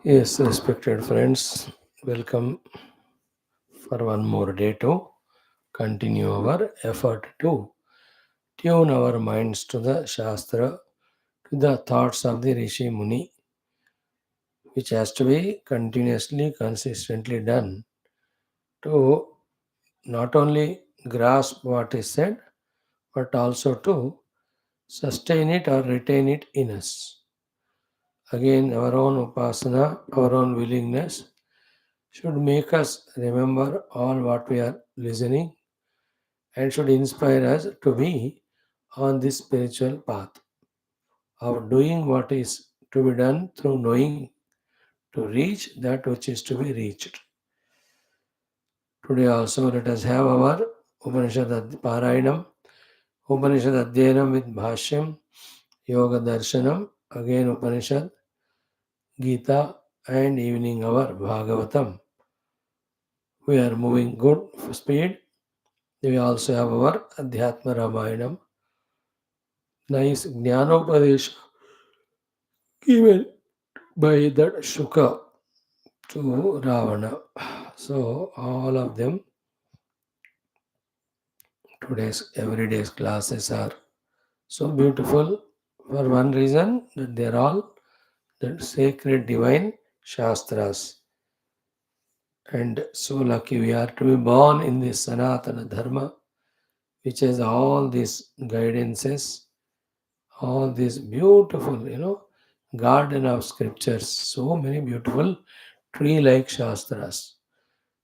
Yes, respected friends, welcome for one more day to continue our effort to tune our minds to the Shastra, to the thoughts of the Rishi Muni, which has to be continuously, consistently done to not only grasp what is said, but also to sustain it or retain it in us. Again, our own upasana, our own willingness should make us remember all what we are listening and should inspire us to be on this spiritual path of doing what is to be done through knowing to reach that which is to be reached. Today also let us have our Parayanam, Upanishad Adhyanam with Bhashyam, Yoga Darshanam, again Upanishad, Gita, and evening hour Bhagavatam. We are moving good speed. We also have our Adhyatma Ramayanam, nice Jnanopadesha given by that Shuka to Ravana. So all of them today's everyday's classes are so beautiful for one reason that they are all the sacred divine Shastras. And so lucky we are to be born in this Sanatana Dharma, which has all these guidances, all these beautiful, garden of scriptures, so many beautiful tree-like Shastras.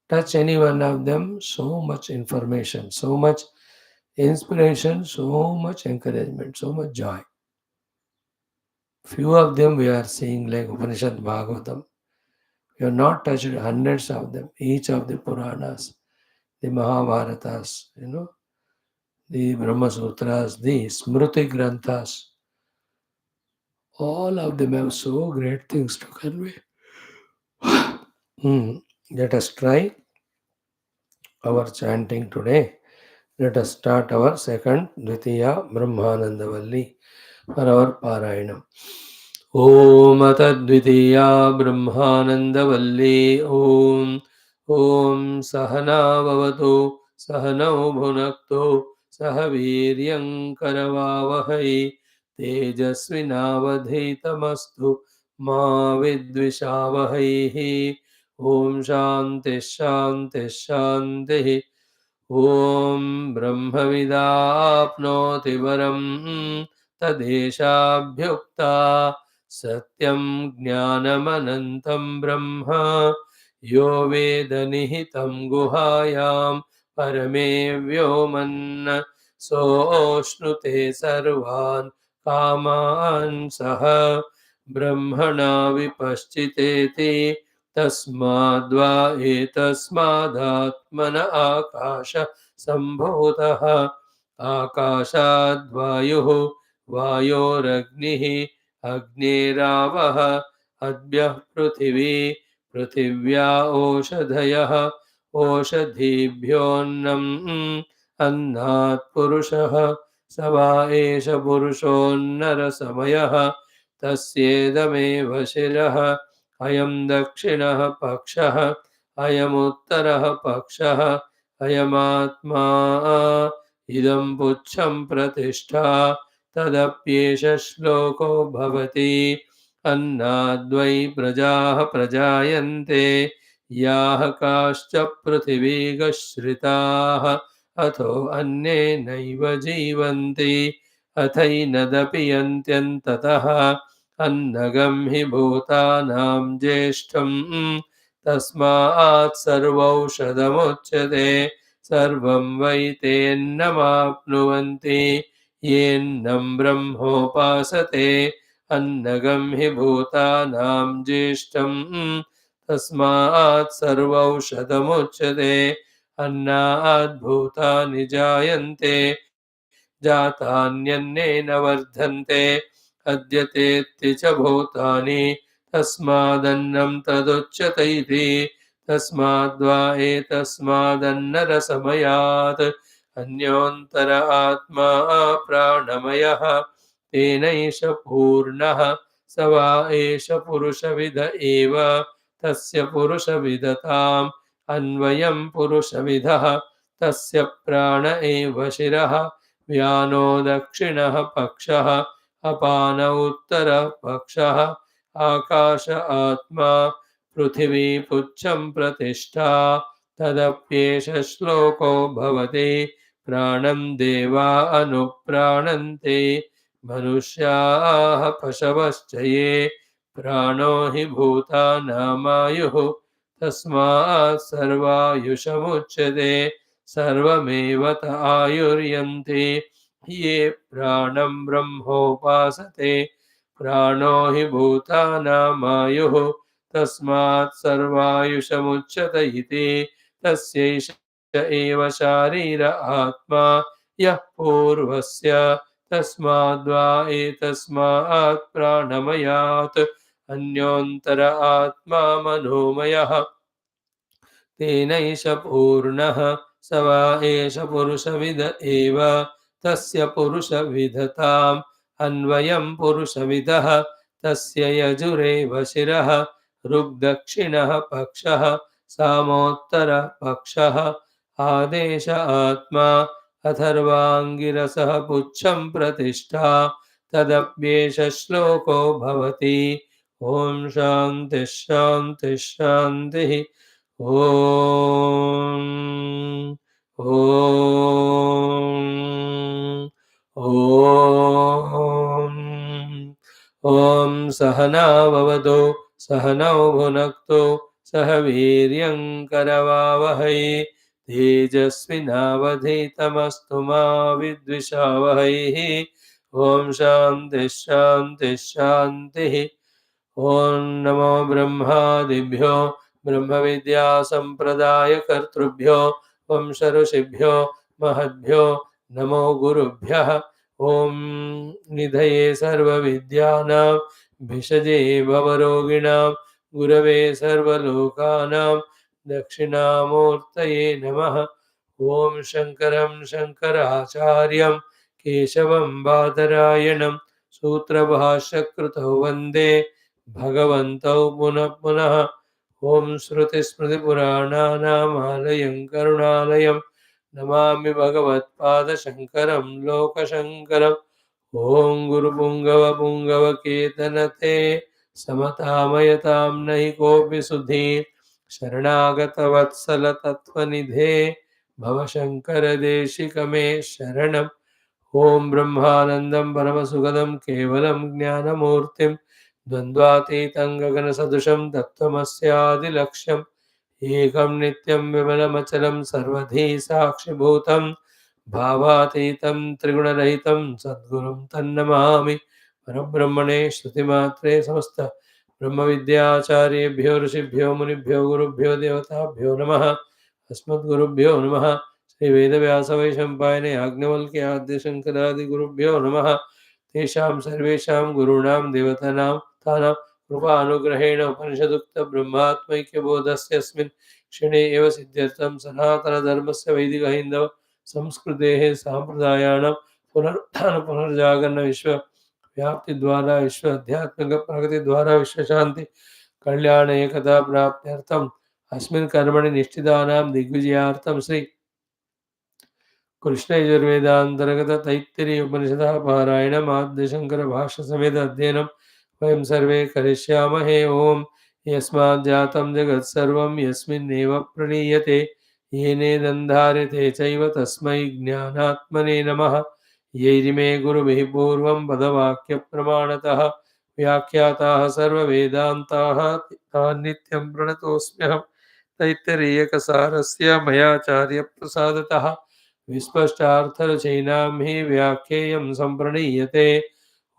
Touch any one of them, so much information, so much inspiration, so much encouragement, so much joy. Few of them we are seeing like Upanishad Bhagavatam. We have not touched hundreds of them, each of the Puranas, the Mahabharatas, the Brahma Sutras, the Smruti Granthas. All of them have so great things to convey. Let us try our chanting today. Let us start our second Dvitiya Brahmananda Valli for our Parayanam. ॐ तद्वितीया ब्रह्मानन्दवल्ली ॐ सहना भवतु सहनौ भुनक्तु सह वीर्यङ्करवावहै तेजस्विनावधीतमस्तु मा विद्विषावहैः ॐ शान्तिः शान्तिः शान्तिः ॐ ब्रह्मविदाप्नोति वरं तदेशाभ्युक्ता सत्यं ज्ञानमनन्तं ब्रह्म यो वेदनिहितं गुहायां परमे व्योमन् सोऽश्नुते सर्वान् कामान् सह ब्रह्मणा विपश्चितेति तस्माद्वा एतस्मादात्मन आकाश सम्भूतः आकाशाद्वायुः वायोरग्निः अग्नेरावः अद्भ्यः पृथिवी पृथिव्या ओषधयः ओषधीभ्योऽन्नम् अन्नात् पुरुषः स वा एष पुरुषोन्नरसमयः तस्येदमेव शिरः अयं दक्षिणः पक्षः अयमुत्तरः पक्षः अयमात्मा इदं पुच्छं प्रतिष्ठा तदप्येष श्लोको भवति अन्नाद्वै प्रजाः प्रजायन्ते याः काश्च पृथिवीगश्रिताः अथो अन्येनैव जीवन्ति अथैनदपि यन्त्यन्ततः अन्नगं हि भूतानां ज्येष्ठं तस्मात् सर्वौषधमुच्यते सर्वं वै तेन्नमाप्नुवन्ति येन्नं ब्रह्मोपासते अन्नगं हि भूतानां ज्येष्ठं तस्मात् सर्वौषधमुच्यते अन्नात् भूतानि जायन्ते जातान्यन्नेन वर्धन्ते अद्यतेत्ति च भूतानि तस्मादन्नं तदुच्यते इति तस्माद्वा एतस्मादन्नरसमयात् अन्योऽन्तर आत्मा प्राणमयः तेनैष पूर्णः स वा एष पुरुषविद एव तस्य पुरुषविदताम् अन्वयं पुरुषविदः तस्य प्राण एव शिरः व्यानो दक्षिणः पक्षः अपान उत्तरः पक्षः आकाश आत्मा पृथिवी पुच्छं प्रतिष्ठा तदप्येष श्लोको भवति प्राणं देवा अनुप्राणन्ते मनुष्याः पशवश्च ये प्राणो हि भूतानामायुः तस्मात् सर्वायुषमुच्यते सर्वमेव त आयुर्यन्ति ये प्राणं ब्रह्मोपासते प्राणो हि भूतानामायुः तस्मात् सर्वायुषमुच्यत इति तस्यैष एव शारीर आत्मा यः पूर्वस्य तस्माद्वा एतस्मात् प्राणमयात् अन्योन्तर आत्मा मनोमयः तेनैष पूर्णः स वा एष पुरुषविद एव तस्य पुरुषविदताम् अन्वयं पुरुषविदः तस्य यजुरेव शिरः ऋग्दक्षिणः पक्षः सामोत्तरः पक्षः आदेश आत्मा अथर्वाङ्गिरसः पुच्छं प्रतिष्ठा तदप्येष श्लोको भवति ॐ शान्तिः शान्तिः शान्तिः ॐ ॐ सहना भवतु सहनौ भुनक्तु सह वीर्यं करवावहै तेजस्विनावधीतमस्तु मा विद्विषावहैः ॐ शान्तिः शान्तिः शान्तिः ॐ नमो ब्रह्मादिभ्यो ब्रह्मविद्यासम्प्रदायकर्तृभ्यो वंश ऋषिभ्यो महद्भ्यो नमो गुरुभ्यः ॐ निधये सर्वविद्यानां भिषजे भवरोगिणां गुरवे सर्वलोकानां दक्षिणामूर्तये नमः ॐ शङ्करं शङ्कराचार्यं केशवं बादरायणं सूत्रभाष्यकृतौ वन्दे भगवन्तौ पुनः पुनः ॐ श्रुतिस्मृतिपुराणानामालयं करुणालयं नमामि भगवत्पादशङ्करं लोकशङ्करम् ॐ गुरुपुङ्गवपुङ्गवकेतनते समतामयतां नहि कोऽपि सुधीर् शरणागतवत्सलतत्त्वनिधे भवशङ्करदेशिकमे शरणम् ॐ ब्रह्मानन्दं परमसुखदं केवलं ज्ञानमूर्तिं द्वन्द्वातीतं गगनसदृशं तत्त्वमस्यादिलक्ष्यम् एकं नित्यं विमलमचलं सर्वधी साक्षिभूतं भावातीतं त्रिगुणरहितं सद्गुरुं तन्नमामि परब्रह्मणे श्रुतिमात्रे समस्त ब्रह्मविद्याचार्येभ्यो ऋषिभ्यो मुनिभ्यो गुरुभ्यो देवताभ्यो नमः अस्मद्गुरुभ्यो नमः श्री वेदव्यासवैशम्पायने याज्ञवल्क्य आद्यशङ्करादिगुरुभ्यो नमः तेषां सर्वेषां गुरूणां देवतानां तानां कृपानुग्रहेण उपनिषदुक्तब्रह्मात्मैक्यबोधस्य अस्मिन् क्षणे एव सिद्ध्यर्थं सनातनधर्मस्य वैदिकहैन्दव संस्कृतेः साम्प्रदायाणां पुनरुत्थान विश्वव्याप्तिद्वारा विश्व आध्यात्मिकप्रगतिद्वारा विश्वशान्ति कल्याण एकता प्राप्त्यर्थम् अस्मिन् कर्मणि निष्ठितानां दिग्विजयार्थं श्री कृष्णयजुर्वेदान्तर्गत तैत्तिरीय उपनिषदः पारायणम् आद्यशङ्कर भाष्य समेत अध्ययनं वयं सर्वे करिष्यामहे ॐ यस्माज्जातं जगत्सर्वं यस्मिन्नेव प्रणीयते येनेदन्धार्यते चैव तस्मै ज्ञानात्मने नमः यैरिमे गुरुभिः पूर्वं पदवाक्यप्रमाणतः व्याख्याताः सर्ववेदान्ताः तान् नित्यं प्रणतोऽस्म्यहं तैत्तिरीयकसारस्य मयाचार्यप्रसादतः विस्पष्टार्थरचयिनां हि व्याख्येयं सम्प्रणीयते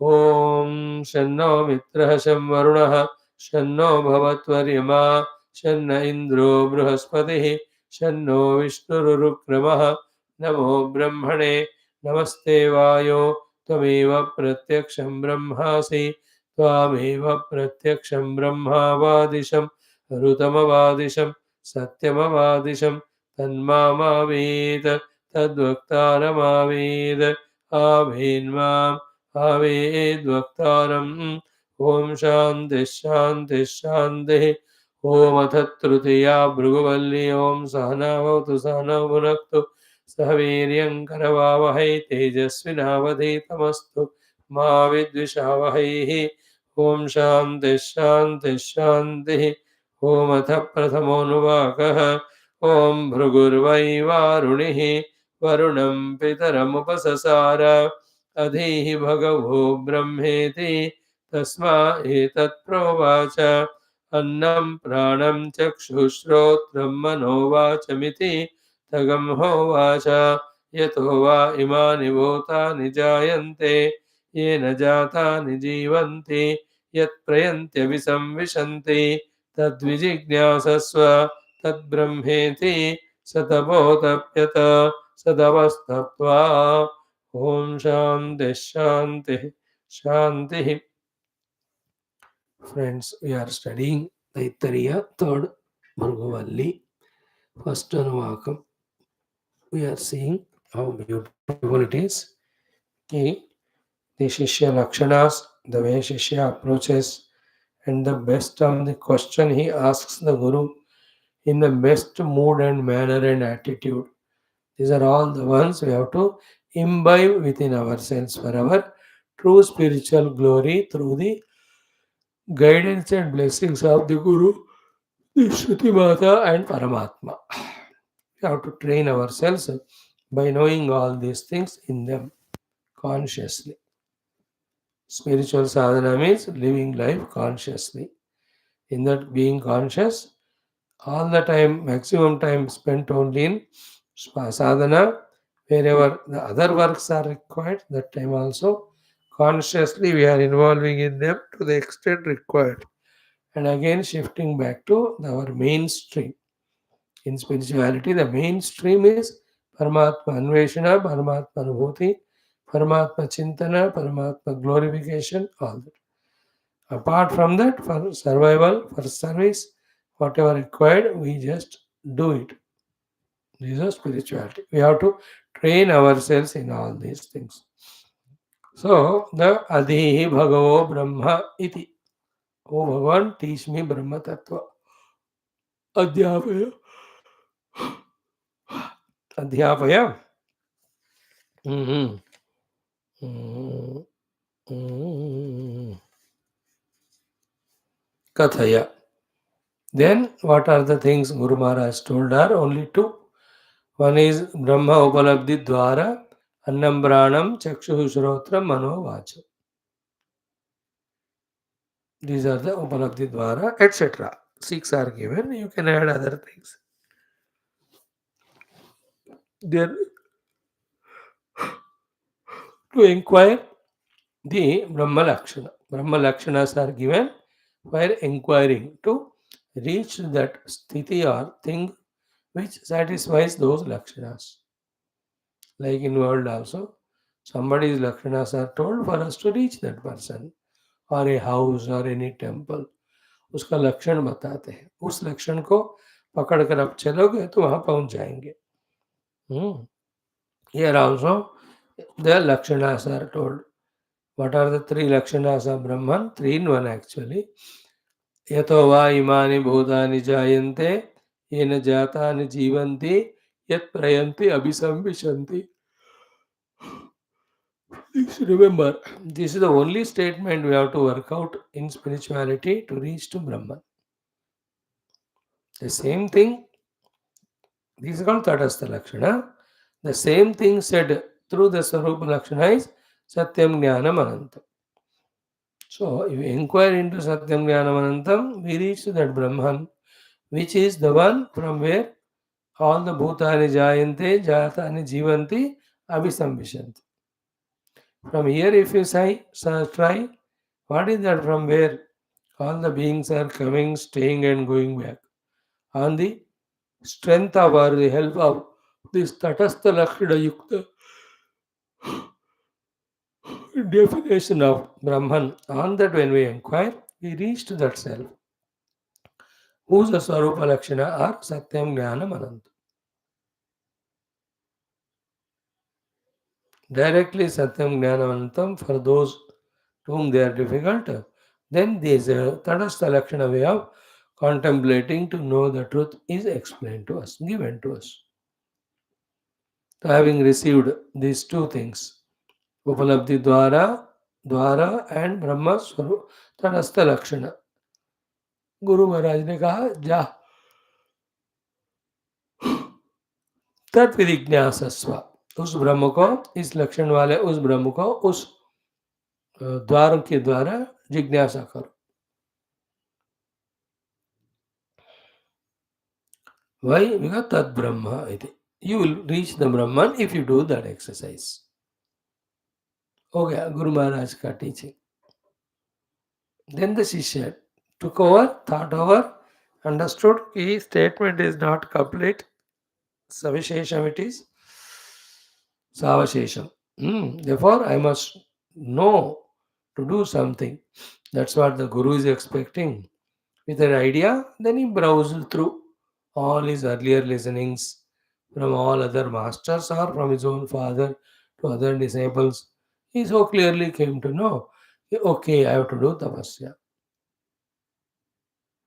ॐ शन्नो मित्रः शं वरुणः शन्नो भवत्वर्यमा शन्न इन्द्रो बृहस्पतिः शन्नो विष्णुरुक्रमः नमो ब्रह्मणे नमस्ते वायो त्वमेव प्रत्यक्षं ब्रह्मासि त्वामेव प्रत्यक्षं ब्रह्मावादिशं ऋतमवादिशं सत्यमवादिशं तन्मामावेत् तद्वक्तारमावेद आवेन्माम् आवेद्वक्तारम् Om Shanti Shanti Shanti. Om Atha Tritiya Bhrugu Om Sahana Bhavatu Sahana Bhunaktu Sahaviryam Karavavahai Tejasvinavadhitamastu Ma Vidvishavahai. Om Shanti Shanti Shanti. Om Atha Prathamonuvakah. Om Bhrugurvai Varunihi Varunam Pitaramupasasara Adhihi Bhagavo Brahmeti Tasma Etat Provacha Annam Pranam Chakshushrotram Manovachamiti Tagam Hovacha Yatova Imani Bhutani Jayante Yena Jatani Jivanti Yat Prayantya Visamvishanti Tadvijijnasasva Tadbrahmeti Satabodapyata Sadavastapva. Om Shanti Shanti Shanti. Friends, we are studying Taittiriya, third Bhrugu Valli, first Anuvakam. We are seeing how beautiful it is. Okay. The Shishya Lakshanas, the way Shishya approaches, and the best of the question he asks the Guru in the best mood and manner and attitude. These are all the ones we have to imbibe within ourselves for our true spiritual glory through the guidance and blessings of the Guru, the Shruti Mata and Paramatma. We have to train ourselves by knowing all these things in them consciously. Spiritual sadhana means living life consciously. In that being conscious, all the time, maximum time spent only in sadhana, wherever the other works are required, that time also consciously we are involving in them to the extent required. And again shifting back to our mainstream. In spirituality, the mainstream is Paramatma Anveshana, Paramatma Anubhuti, Paramatma Chintana, Paramatma glorification, all that. Apart from that, for survival, for service, whatever required, we just do it. This is spirituality. We have to train ourselves in all these things. So, the Adhihi Bhagavo Brahma iti. Oh Bhagavan, teach me Brahma Tattva. Adhyapaya. Adhyapaya. Mhm. Mhm. Mhm. Kathaya. Then, what are the things Guru Maharaj told are only two. One is Brahma Upalabdhi Dwara, Annam Pranam, Chakshu Shrotra, Mano Vacha. These are the Upalabdhi Dwara, etc. Six are given. You can add other things. Then, to inquire the Brahma Lakshana. Brahma Lakshanas are given while inquiring to reach that sthiti or thing which satisfies those Lakshanas. Like in world also, somebody's Lakshanas are told for us to reach that person or a house or any temple. उसका लक्षण बताते हैं उस लक्षण को पकड़ कर आप चलोगे तो वहां पहुंच जाएंगे. Here also the lakshanas are told. What are the three lakshanas of Brahman? Three in one actually. Yato va imani bhutani jayante yena jatani jivanti yat prayanti abhisambhishanti. Please remember, this is the only statement we have to work out in spirituality to reach to Brahman. The same thing, this is called Tatastha Lakshana. The same thing said through the Swarupa Lakshana is Satyam Jnanam Anantam. So, if you inquire into Satyam Jnanam Anantam, we reach to that Brahman, which is the one from where all the Bhutani Jayante, Jatani Jivanti, Abhisambhishanti. From here, if you say, try, what is that from where all the beings are coming, staying, and going back? On the strength of or the help of this Tatastha Lakshana Yukta definition of Brahman. On that, when we inquire, we reach to that self, whose Swarupa Lakshana are Satyam Jnanam Ananta. Directly Satyam Jnanam Anantam for those to whom they are difficult. Then this Tadastha Lakshana way of contemplating to know the truth is explained to us, given to us. So having received these two things, Upalabdhi Dwara and Brahma Swarup Tadastha Lakshana, Guru Maharaj ने कहा जा तत्विजिज्ञासस्व, उस ब्रह्म को, इस लक्षण वाले उस ब्रह्म को उस द्वार के द्वारा जिज्ञासा करो. Why? Because Tad Brahma iti. You will reach the Brahman if you do that exercise. Okay, Guru Maharaj ka teaching. Then the Shishya took over, thought over, understood his statement is not complete. Savishesham it is. Savashesham. Therefore, I must know to do something. That's what the Guru is expecting. With an idea, then he browsed through all his earlier listenings from all other masters or from his own father to other disciples. He so clearly came to know, okay, I have to do tapasya.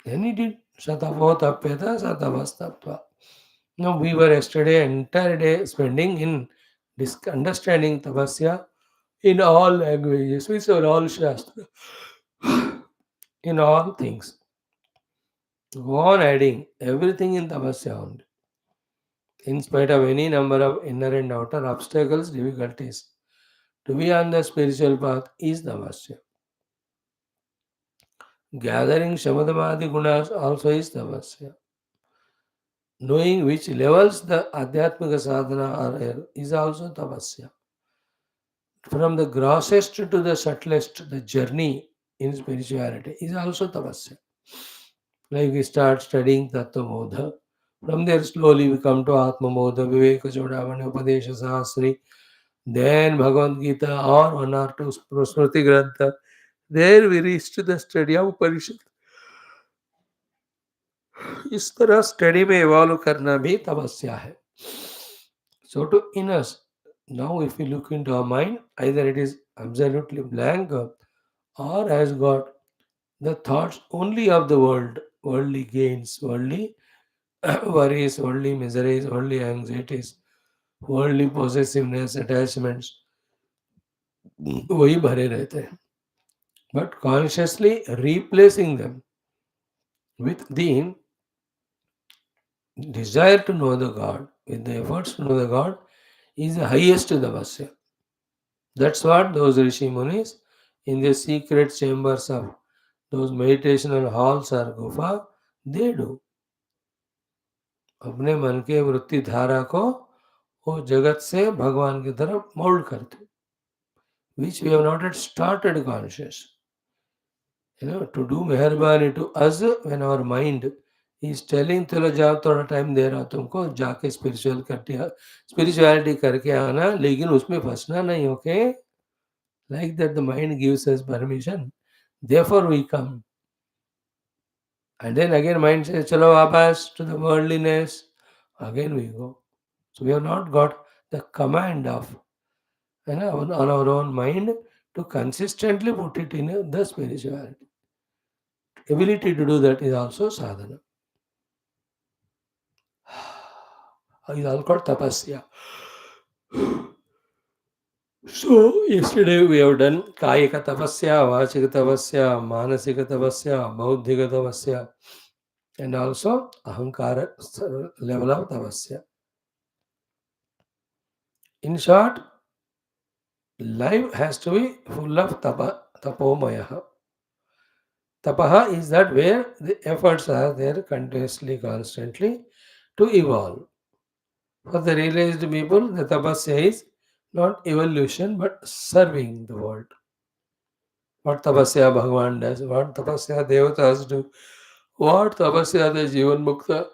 Then he did Satavo Tapyata Satavastapva. Now we were yesterday entire day spending in understanding tapasya in all languages, which are all shastra, in all things. Go on adding everything in tapasya only. In spite of any number of inner and outer obstacles, difficulties, to be on the spiritual path is tapasya. Gathering Shamadamadi gunas also is tapasya. Knowing which levels the Adhyatmika sadhana are is also tapasya. From the grossest to the subtlest, the journey in spirituality is also tapasya. Like we start studying Tattva Bodha. From there, slowly we come to Atma Bodha, Viveka Chodavani, Upadesha Sahasri, then Bhagavad Gita, or one or two Smriti Grantha. There we reach to the study of Upanishad. इस तरह study में evolve करना भी तपस्या है. So to in us, now if we look into our mind, either it is absolutely blank or has got the thoughts only of the world, worldly gains, worldly worries, worldly miseries, worldly anxieties, worldly possessiveness, attachments, वही भरे रहते हैं. But consciously replacing them with the desire to know the God, with the efforts to know the God, is the highest tapasya. That's what those Rishi Munis in the secret chambers of those meditational halls or gufa, they do. अपने मन के वृत्ति धारा को वो जगत से भगवान की तरफ मोल्ड करते, which we have not yet started conscious. To do मेहरबानी to us when our mind is telling चलो जाओ थोड़ा टाइम दे रहा हूँ तुमको, जाके स्पिरिचुअलिटी करके आना, लेकिन उसमें फंसना नहीं. Okay, like that the mind gives us permission, therefore we come. And then again mind says chalo vapas to the worldliness, again we go. So we have not got the command of on our own mind to consistently put it in the spirituality. Ability to do that is also sadhana. Is all called tapasya. So yesterday we have done kayika tapasya, vachika tapasya, manasika tapasya, bauddhika tapasya, and also ahankara level of tapasya. In short, life has to be full of tapomaya. Tapaha is that where the efforts are there continuously, constantly to evolve. For the realized people, the tapasya is not evolution but serving the world. What tapasya Bhagavan does, what tapasya devatas do, what tapasya the Jivan Mukta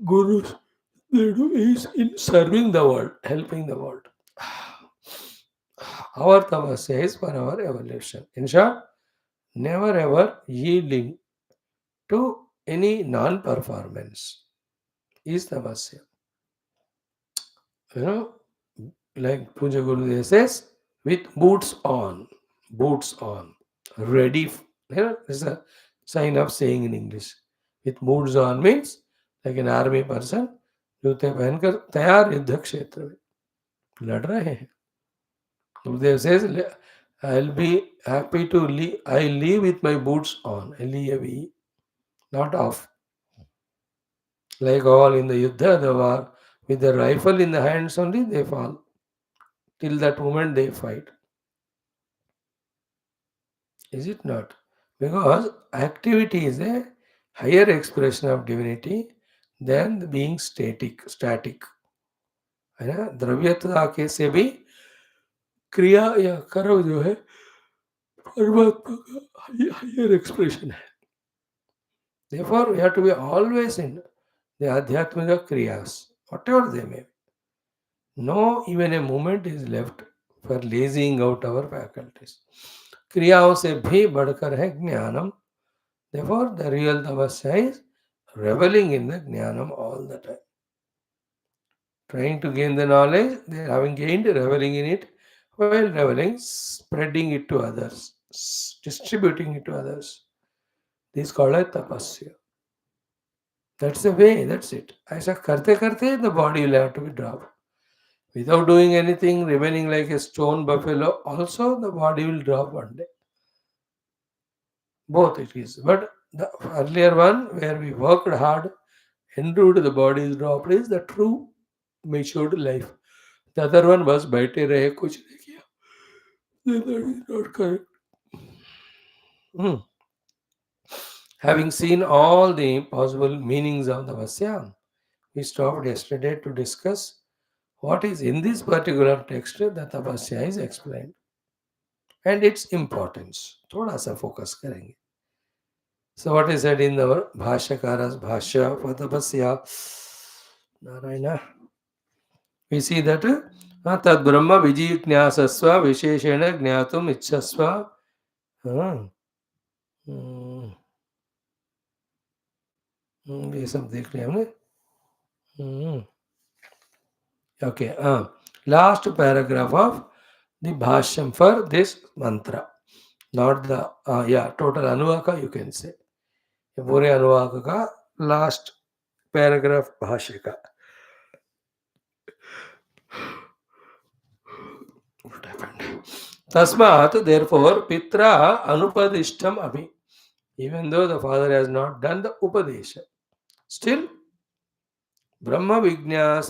gurus they do is in serving the world, helping the world. Our tapasya is for our evolution. In short, never ever yielding to any non-performance is tapasya. You know, like Puja Gurudev says, with boots on, ready It's a sign of saying in English. With moods on means like an army person, जूते पहनकर तैयार युद्ध क्षेत्र में लड़ रहे हैं. Gurudev says, I'll be happy to leave. I leave with my boots on. L-E-A-V-E, not off. Like all in the Yuddha, the war, with the rifle in the hands only, they fall. Till that moment, they fight. Is it not? Because activity is a higher expression of divinity than the being static. है ना? द्रव्यता के से भी क्रिया या कर्म जो है परमात्मा का हायर एक्सप्रेशन है. Therefore, we have to be always in the adhyatmika kriyas, whatever they may be. No even a moment is left for lazing out our faculties. क्रियाओं से भी बढ़कर है ज्ञानम. Therefore, the real tapasya is reveling in the jnanam all the time. Trying to gain the knowledge, they having gained, reveling in it, while reveling, spreading it to others, distributing it to others. This is called a tapasya. That's the way, that's it. ऐसा करते करते the body will have to be dropped. Without doing anything, remaining like a stone buffalo, also the body will drop one day. Both it is. But the earlier one, where we worked hard, endured the body's drop, is the true matured life. The other one was बैठे रहे कुछ नहीं किया. That is not correct. Hmm. Having seen all the possible meanings of the Bhashyam, we stopped yesterday to discuss what is in this particular text that tapasya is explained and its importance. थोड़ा सा focus करेंगे. So what is said in our Bhashyakara's Bhashya for tapasya? Narayana. We see that tad brahma vijijnasasva visheshena jnatum ichhasva. ये सब देख लिया हमने. Okay. Last paragraph of the Bhashyam for this mantra. Not the, total Anuvaka you can say. ये पूरे अनुवाक का last paragraph भाष्य का. What happened? Tasmat, therefore, Pitra Anupadishtam Abhi. Even though the father has not done the Upadesha, still Brahma Vijnana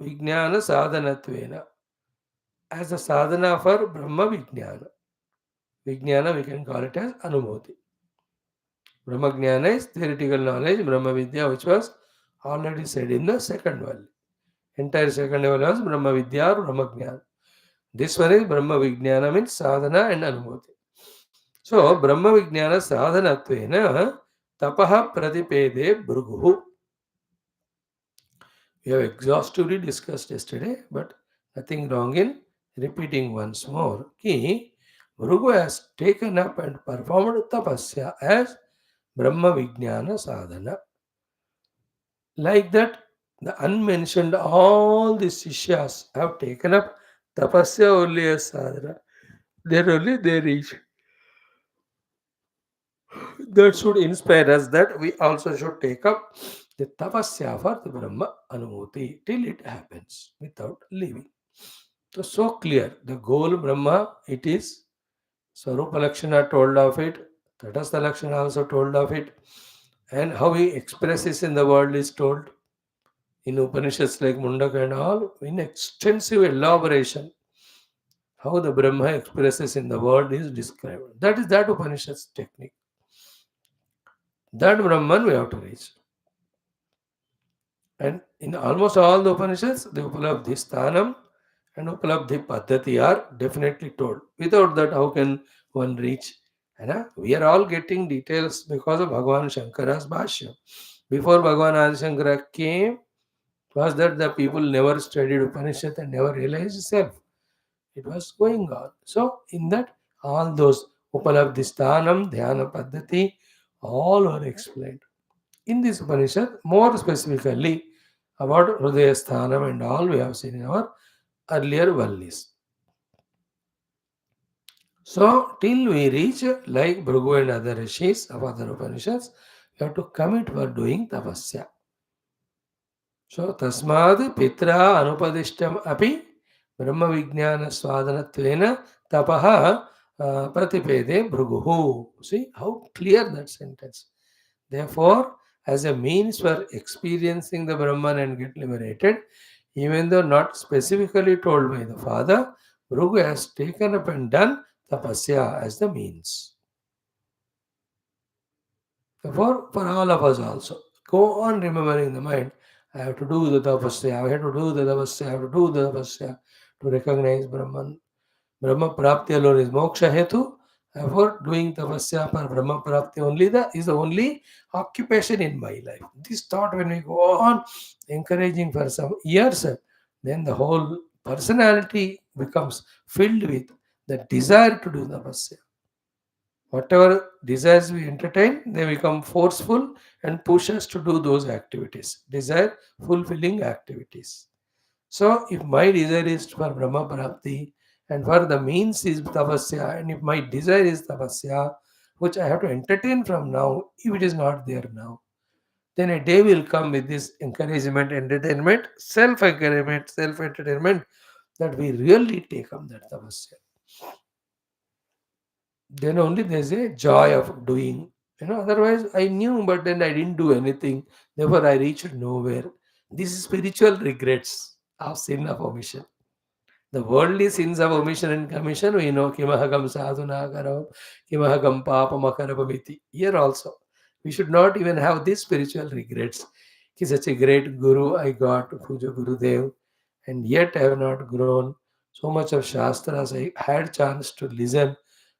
Sadhanatvena as a sadhana for Brahma Vijnana. Vijnana we can call it as Anubhuti. Brahma Jnana is theoretical knowledge, Brahma Vidya, which was already said in the second Valli. Entire second level was Brahma Vidya or Brahma Jnana. This one is Brahma Vijnana means sadhana and Anubhuti. So, Brahma Vijnana sadhanatvena tapaha pratipede Bhrugu. We have exhaustively discussed yesterday, but nothing wrong in repeating once more. Ki Bhrugu has taken up and performed tapasya as Brahma Vijnana sadhana. Like that, the unmentioned, all the Sishyas have taken up tapasya only as sadhana. There only they reach. That should inspire us that we also should take up the tapasya for the Brahma Anubhuti till it happens without leaving. So clear. The goal Brahma, it is. Swarupa Lakshana told of it. Tatastha Lakshana also told of it. And how he expresses in the world is told. In Upanishads like Mundaka and all, in extensive elaboration, how the Brahma expresses in the world is described. That is that Upanishad's technique. That Brahman we have to reach. And in almost all the Upanishads, the Upalabdhi Sthanam and Upalabdhi Paddhati are definitely told. Without that, how can one reach? And we are all getting details because of Bhagavan Shankara's Bhashyam. Before Bhagavan Adi Shankara came, was that the people never studied Upanishad and never realized self. It was going on. So, in that, all those Upalabdhi Sthanam, Dhyana Paddhati, all are explained. In this Upanishad, more specifically about Hridaya Sthanam and all we have seen in our earlier Vallis. So, till we reach like Bhrugu and other rishis of other Upanishads, we have to commit for doing tapasya. So, tasmad pitra anupadishtam api brahma vijnana swadanattvena tapaha pratipede bhruguhu. See how clear that sentence. Therefore, as a means for experiencing the Brahman and get liberated, even though not specifically told by the father, Bhrugu has taken up and done tapasya as the means. Therefore, for all of us also, go on remembering the mind. I have to do the tapasya, I have to do the tapasya, I have to do the tapasya to recognize Brahman. Brahma Prapti alone is moksha hetu. Therefore, doing tapasya for Brahma Prapti only is the only occupation in my life. This thought, when we go on encouraging for some years, then the whole personality becomes filled with the desire to do tapasya. Whatever desires we entertain, they become forceful and push us to do those activities, desire fulfilling activities. So, if my desire is for Brahma Prapti and for the means is tapasya, and if my desire is tapasya, which I have to entertain from now, if it is not there now, then a day will come with this encouragement, entertainment, self encouragement, self entertainment, that we really take up that tapasya. Then only there's a joy of doing. Otherwise I knew, but then I didn't do anything. Therefore, I reached nowhere. This is spiritual regrets of sin of omission. The worldly sins of omission and commission, we know kimahagam sadhuna karavam, kimahagam papamakarabamiti. Here also, we should not even have these spiritual regrets. He's such a great guru I got, Puja Gurudev, and yet I have not grown. So much of Shastras I had chance to listen.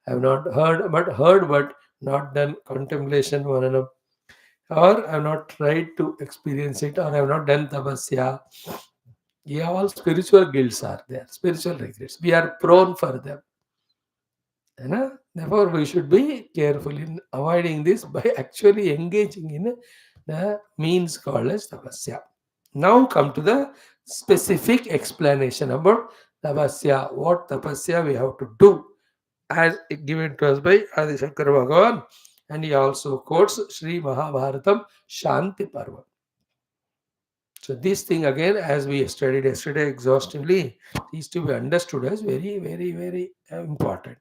I have not heard but not done contemplation, Mananam. Or I have not tried to experience it, or I have not done tapasya. Yeah, all spiritual guilts are there, spiritual regrets. We are prone for them. Therefore, we should be careful in avoiding this by actually engaging in the means called as tapasya. Now come to the specific explanation about tapasya. What tapasya we have to do as given to us by Adi Shankara Bhagavan. And he also quotes Sri Mahabharatam Shanti Parva. So this thing again, as we studied yesterday exhaustively, is to be understood as very, very, very important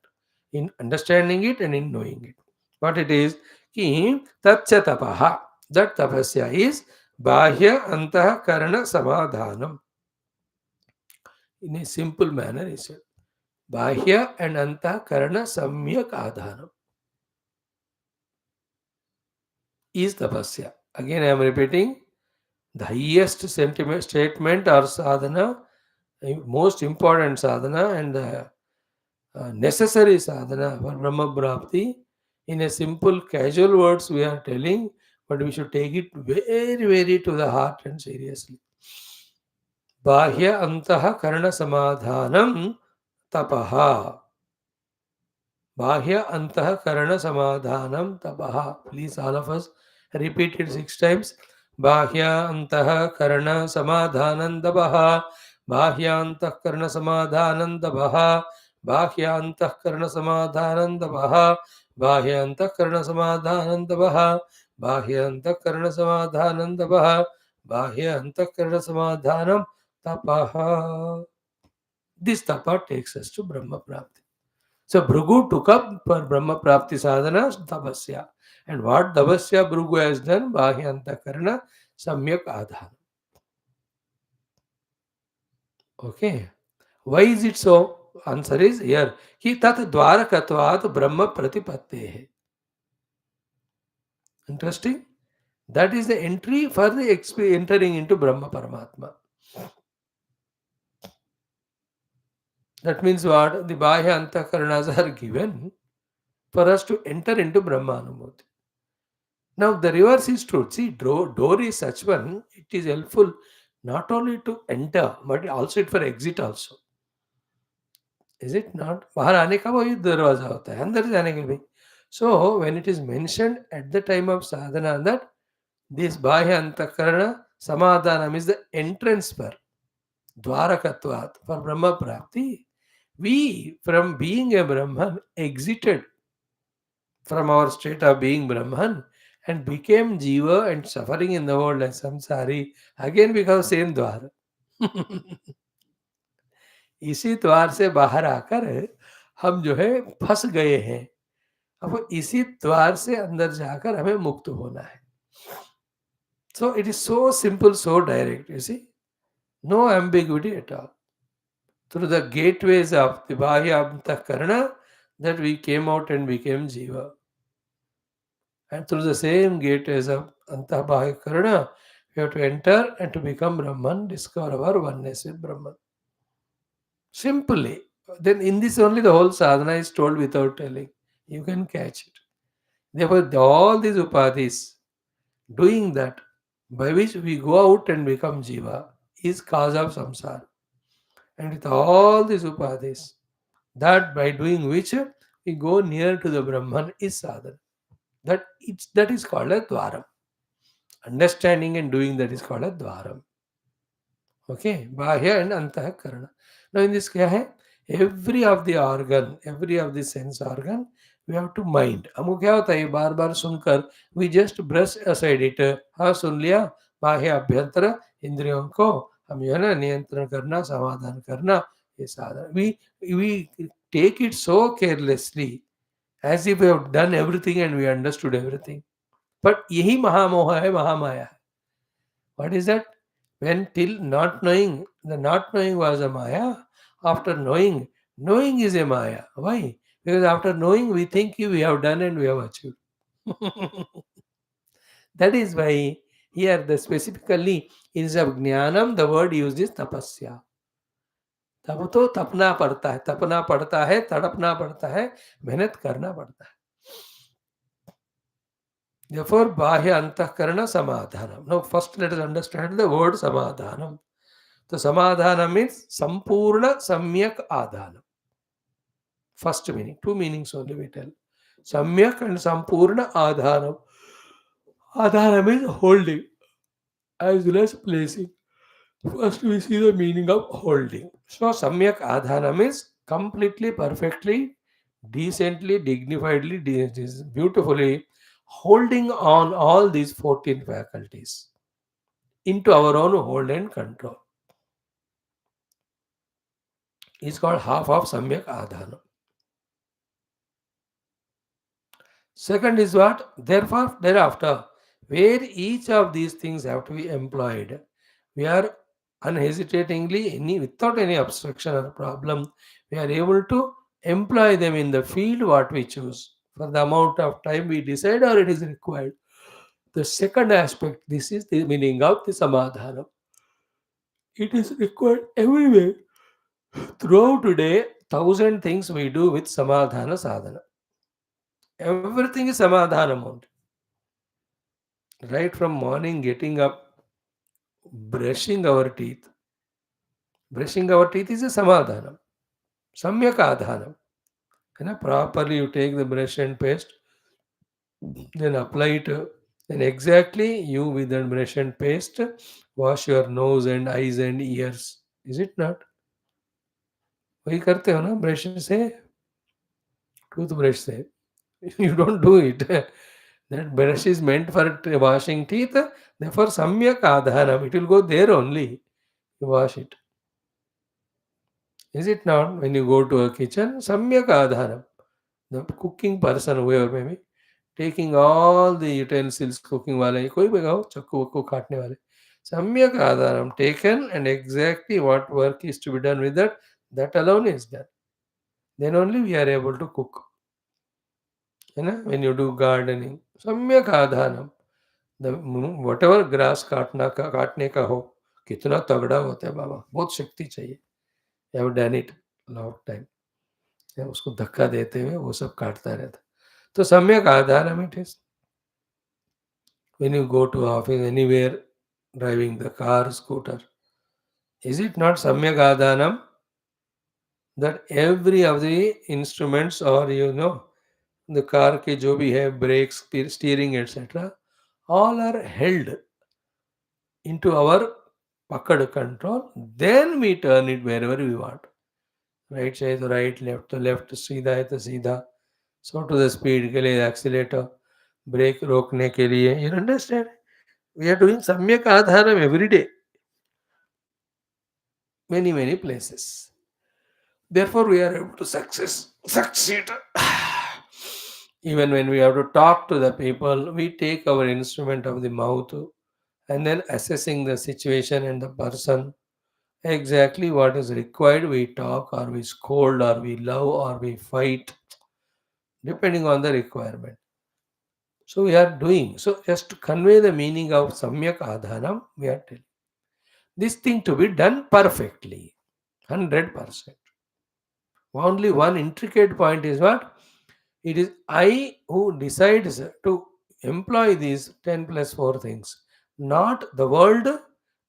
in understanding it and in knowing it. What it is, ki tatya tapaha. That tapasya is bahya antah karana samadhanam. In a simple manner, he said, bahya and antah karana samyak adhanam is tapasya. Again, I am repeating, the highest sentiment statement or sadhana, most important sadhana and the necessary sadhana for Brahma Prapti. In a simple, casual words, we are telling, but we should take it very, very to the heart and seriously. Bahya antah karana samadhanam tapaha. Bahya antah karana samadhanam tapaha. Please, all of us, repeat it 6 times. Bahya antah karana samadhanam tapaha. Bahya antah karana samadhanam tapaha. Bahya antah karana samadhanam tapaha. Bahya antah karana samadhanam tapaha. Bahya antah karana samadhanam tapaha. Bahya antah karana samadhanam tapaha. This tapa takes us to Brahma Prapti. So Bhrugu took up for Brahma Prapti sadhana tapasya. And what tapasya Bhrugu has done? Bahyanta karana samyak adhana. Okay. Why is it so? Answer is here. Ki tat dvarakatvat Brahma pratipattehe. Interesting. That is the entry for the entering into Brahma Paramatma. That means what? The Bahya Antakaranas are given for us to enter into Brahma Anumoti. Now the reverse is true. See, door is such one, it is helpful not only to enter, but also it for exit also. Is it not? बाहर आने का वही दरवाजा होता है, अंदर जाने के भी. So when it is mentioned at the time of sadhana that this bahya antakarana samadhanam is the entrance for dvarakatvat for Brahma Prapti, We, from being a Brahman, exited from our state of being Brahman and became Jiva and suffering in the world as samsari again because same द्वार. इसी द्वार से बाहर आकर हम जो है फंस गए हैं. अब इसी द्वार से अंदर जाकर हमें मुक्त होना है. So it is so simple, so direct. You see, no ambiguity at all. Through the gateways of the Bhaya Karna, that we came out and became Jiva. And through the same gateways of Antarbhaya Karna, we have to enter and to become Brahman, discover our oneness with Brahman. Simply. Then in this only the whole sadhana is told without telling. You can catch it. Therefore, all these upadhis, doing that, by which we go out and become Jiva, is cause of samsara. And with all these upadhis, that by doing which we go near to the Brahman is sadhana. That is called a dwaram. Understanding and doing that is called a dwaram. Okay, Bahya and Antah Karana. Now in this kya hai? Every of the organ, every of the sense organ, we have to mind. हमको क्या होता है बार बार सुनकर we just brush aside it. हाँ सुन लिया बाह्य अभ्यंतर इंद्रियों को हम जो है ना नियंत्रण करना समाधान करना ये साधन we take it so carelessly as if we have done everything and we understood everything. But यही महामोह है महामाया है. What is that? When till not knowing, the not knowing was a Maya. After knowing, knowing is a Maya. Why? Because after knowing, we think we have done and we have achieved. That is why here the specifically instead of jnanam, the word used is tapasya. तब तो तपना पड़ता है, तपना पड़ता है, तड़पना पड़ता है, मेहनत करना पड़ता है. Therefore, bahya antahkarana samadhanam. Now, first let us understand the word samadhanam. So, samadhanam means sampurna samyak adhanam. First meaning, two meanings only we tell. Samyak and sampurna adhanam. Adhanam is holding as well as placing. First, we see the meaning of holding. So, samyak adhanam is completely, perfectly, decently, dignifiedly, beautifully holding on all these 14 faculties into our own hold and control. Is called half of samyak adhanam. Second is what? Therefore, thereafter, where each of these things have to be employed, we are unhesitatingly, without any obstruction or problem, we are able to employ them in the field what we choose for the amount of time we decide or it is required. The second aspect, this is the meaning of the samadhana. It is required everywhere. Throughout today, thousand things we do with samadhana sadhana. Everything is samadhana only. Right from morning, getting up, brushing our teeth. Brushing our teeth is a samadhanam. Samyak adhanam. Properly you take the brush and paste, then apply it. Then exactly you with the brush and paste, wash your nose and eyes and ears. Is it not? वही करते हो ना brush से toothbrush से you don't do it. That brush is meant for washing teeth. Therefore, samyak adhanam. It will go there only. You wash it. Is it not? When you go to a kitchen, samyak adhanam. The cooking person, whoever may be, taking all the utensils, cooking वाले, कोई भी कहो, चक्कू वक्कू काटने वाले. Samyak adhanam taken and exactly what work is to be done with that, that alone is done. Then only we are able to cook. When you do gardening, samyak adhanam. The whatever grass काटने का हो, कितना तगड़ा होता है बाबा, बहुत शक्ति चाहिए. You have done it long time. या उसको धक्का देते हुए वो सब काटता रहता. तो सम्यक आधारम it is. When you go to office anywhere, driving the car, scooter, is it not samyak adhanam that every of the instruments or the car के जो भी है brakes, steering etc. all are held into our pakad control, then we turn it wherever we want. Right चाहिए तो right, left, सीधा है तो सीधा. सो टू द स्पीड के लिए एक्सीलेटर, ब्रेक रोकने के लिए. You understand? We are doing सम्यक आधारम every day, many places. Therefore, we are able to succeed. Even when we have to talk to the people, we take our instrument of the mouth and then assessing the situation and the person, exactly what is required. We talk, or we scold, or we love, or we fight, depending on the requirement. So we are doing. So just to convey the meaning of Samyak Adhanam, we are telling this thing to be done perfectly, 100%. Only one intricate point is what? It is I who decides to employ these 10 plus 4 things, not the world,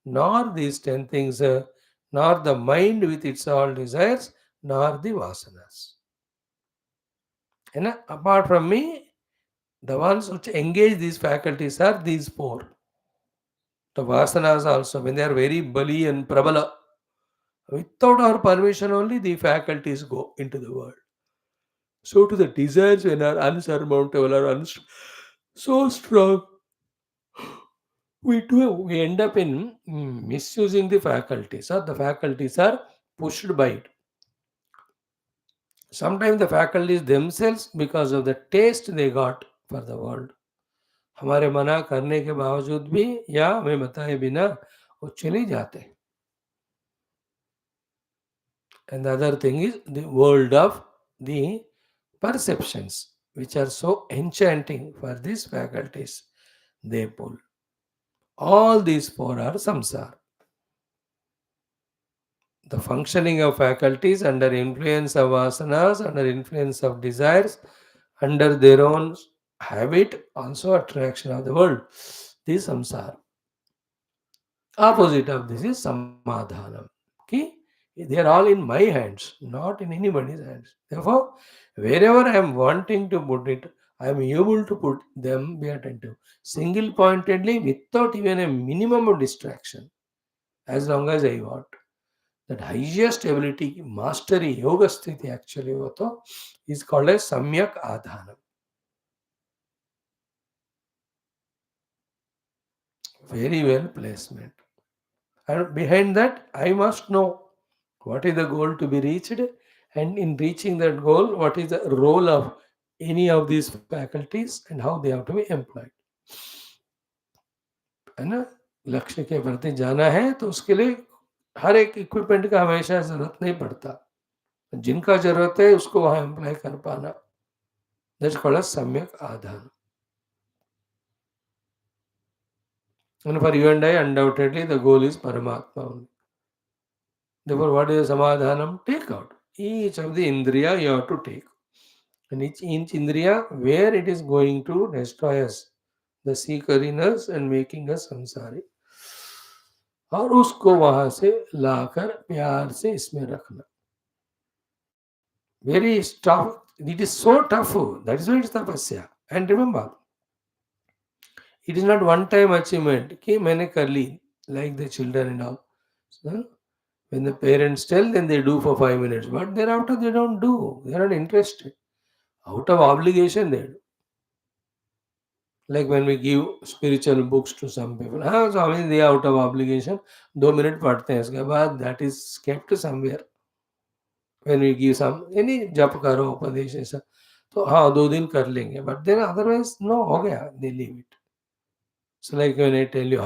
nor these 10 things, nor the mind with its all desires, nor the vasanas. And apart from me, the ones which engage these faculties are these four. The vasanas also, when they are very bali and prabala, without our permission only, the faculties go into the world. So to the desires when are unsurmountable or so strong, we end up in misusing the faculties, or the faculties are pushed by it. Sometimes the faculties themselves, because of the taste they got for the world, हमारे मना करने के बावजूद भी या हमें बताए बिना वो चले जाते हैं. And the other thing is the world of the perceptions, which are so enchanting for these faculties, they pull. All these four are samsara. The functioning of faculties under influence of vasanas, under influence of desires, under their own habit, also attraction of the world. This samsara. Opposite of this is samadhanam. Okay? They are all in my hands, not in anybody's hands. Therefore, wherever I am wanting to put it, I am able to put them, be attentive. Single pointedly, without even a minimum of distraction, as long as I want. That highest ability, mastery, yoga sthiti actually is called as samyak adhanam. Very well placement. And behind that, I must know what is the goal to be reached, and in reaching that goal, what is the role of any of these faculties and how they have to be employed. है ना? लक्ष्य के प्रति जाना है तो उसके लिए हर एक इक्विपमेंट का हमेशा जरूरत नहीं पड़ता. जिनका जरूरत है उसको वहां एम्प्लॉय कर पाना, दैट्स कॉल्ड एज सम्यक आधान. And for you and I, undoubtedly, the goal is Paramatma only. Therefore, what is Samadhanam? Take out. Each of the Indriya you have to take. And each Indriya, where it is going to destroy us, the seeker in us and making us samsari. और उसको वहां से लाकर प्यार से इसमें रखना. Very tough. It is so tough. That is why it's tapasya. And remember, it is not one time achievement कि मैंने कर ली, like the children and all. So, when the parents tell, then they do for 5 minutes, but thereafter they don't do. They are not interested. Out of obligation, they do. Like when we give spiritual books to some people, हाँ स्वामी दिया out of obligation, 2 minute पढ़ते हैं उसके बाद that is kept somewhere. When we give some any जप करो उपदेश ऐसा तो हाँ 2 दिन कर लेंगे, but then otherwise no हो गया, they leave it. So like when I tell you,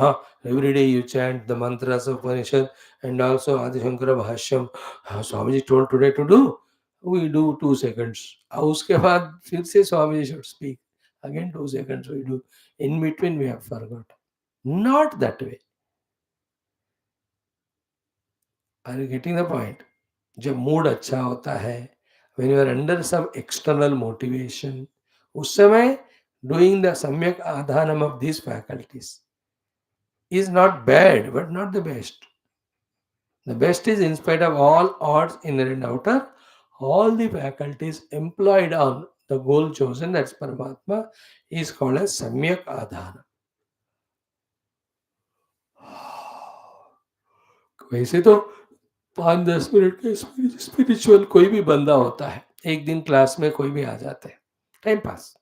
every day you chant the mantras of Upanishad and also Adi Shankara Bhashyam, Swamiji told today to do, we do 2 seconds. उसके बाद फिर से Swamiji should speak. Again 2 seconds we do. In between we have forgot. Not that way. Are you getting the point? जब mood अच्छा होता है, when you are under some external motivation, उस समय doing the samyak adhanam of these faculties is not bad, but not the best. The best is, in spite of all odds, inner and outer, all the faculties employed on the goal chosen, that's Paramatma, is called as Samyak Adhana. वैसे तो 5-10 minute के spiritual कोई भी बंदा होता है, एक दिन क्लास में कोई भी आ जाते हैं, time pass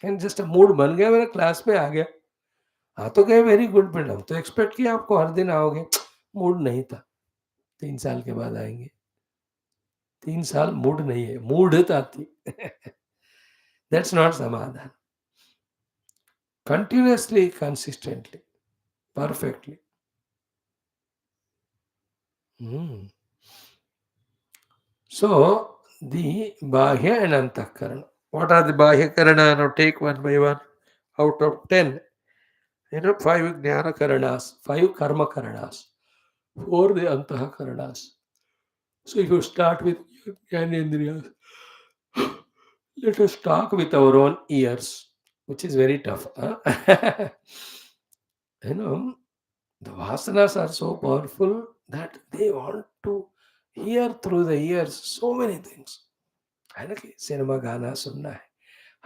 and just mood बन गया, मेरा क्लास में आ गया, हाँ तो गए, वेरी गुड मैडम, तो एक्सपेक्ट किया आपको हर दिन आओगे, मूड नहीं था, 3 साल के बाद आएंगे, 3 साल मूड नहीं है, मूढ़ता थी। दैट्स नॉट समाधान, continuously, consistently, perfectly. So, the Bahya and Antakarana. What are the Bahya Karana? Now take one by one. Out of 10, 5 Jnana Karanas, 5 Karma Karanas, 4 the Antaha Karanas. So if you start with Jnanendriyas, let us talk with our own ears, which is very tough. Huh? you know, the vasanas are so powerful that they want to hear through the ears so many things. है ना कि cinema गाना सुनना है,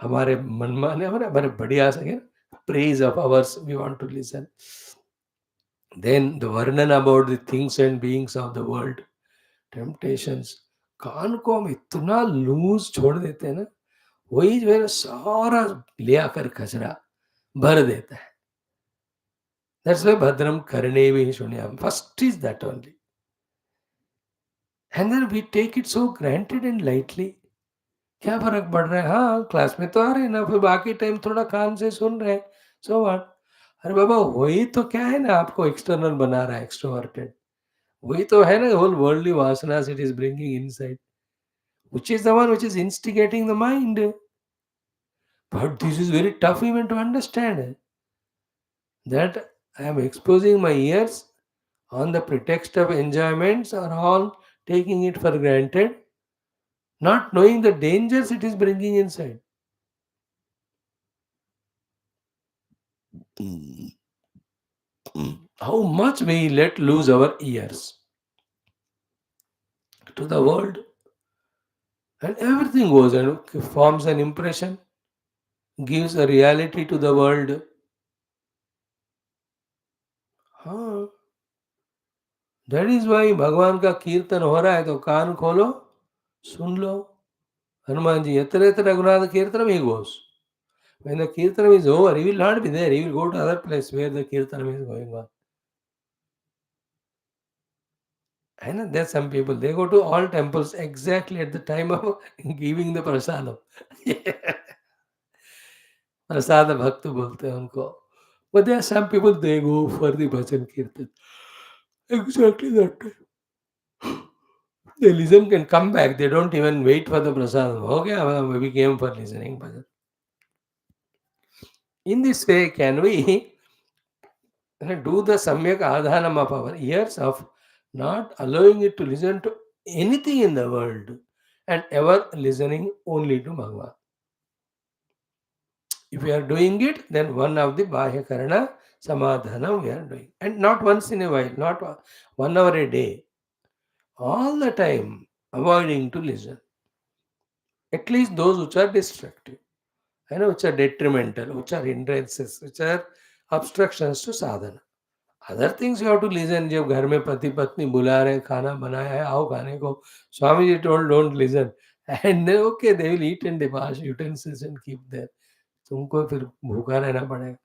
हमारे मनमाने हमारे बढ़िया सके praise of ours we want to listen, then the varnan about the things and beings of the world, temptations, कान को हम इतना लूज छोड़ देते हैं ना, वही जो है ना सारा ले आकर कचरा भर देता है. That's why भद्रम करने भी शुन्याम, first is that only, and then we take it so granted and lightly. क्या फ़र्क पड़ रहा है? हाँ, क्लास में तो आ रहे हैं ना, फिर बाकी टाइम थोड़ा कान से सुन रहे हैं, सो व्हाट? अरे बाबा, वही तो क्या है ना आपको एक्सटर्नल बना रहा है, एक्सट्रोवर्टेड. वही तो है ना होल वर्ल्डली वासनास it is bringing inside, which is the one which is instigating the mind. But this is very tough even to understand that I am exposing my ears on the pretext of enjoyments are all taking it for granted, not knowing the dangers it is bringing inside. How much we let lose our ears to the world, and everything goes and forms an impression, gives a reality to the world. हाँ, that is why भगवान का कीर्तन हो रहा है तो कान खोलो, सुन लो. हनुमान जी यत्र यत्र रघुनाथ कीर्तनम he goes. When the kirtanam is over, he will not be there. He will go to other place where the kirtanam is going on. And there are some people, they go to all temples exactly at the time of giving the prasadam. प्रसाद भक्त बोलते हैं उनको. But there are some people, they go for the bhajan kirtan. Exactly that time. They listen and come back. They don't even wait for the prasadam. Okay, we came for listening bhajan. In this way, can we do the samyak adhanam of our ears of not allowing it to listen to anything in the world and ever listening only to Bhagavan? If we are doing it, then one of the Bahya Karana Samadhanam we are doing. And not once in a while, not 1 hour a day, all the time avoiding to listen. At least those which are destructive, which are detrimental, which are hindrances, which are obstructions to sadhana. Other things you have to listen. जब घर में पति पत्नी बुला रहे हैं, खाना बनाया है, आओ खाने को, Swami ji told don't listen, and okay they will eat and they wash utensils and keep there. तुमको फिर भूखा रहना पड़ेगा.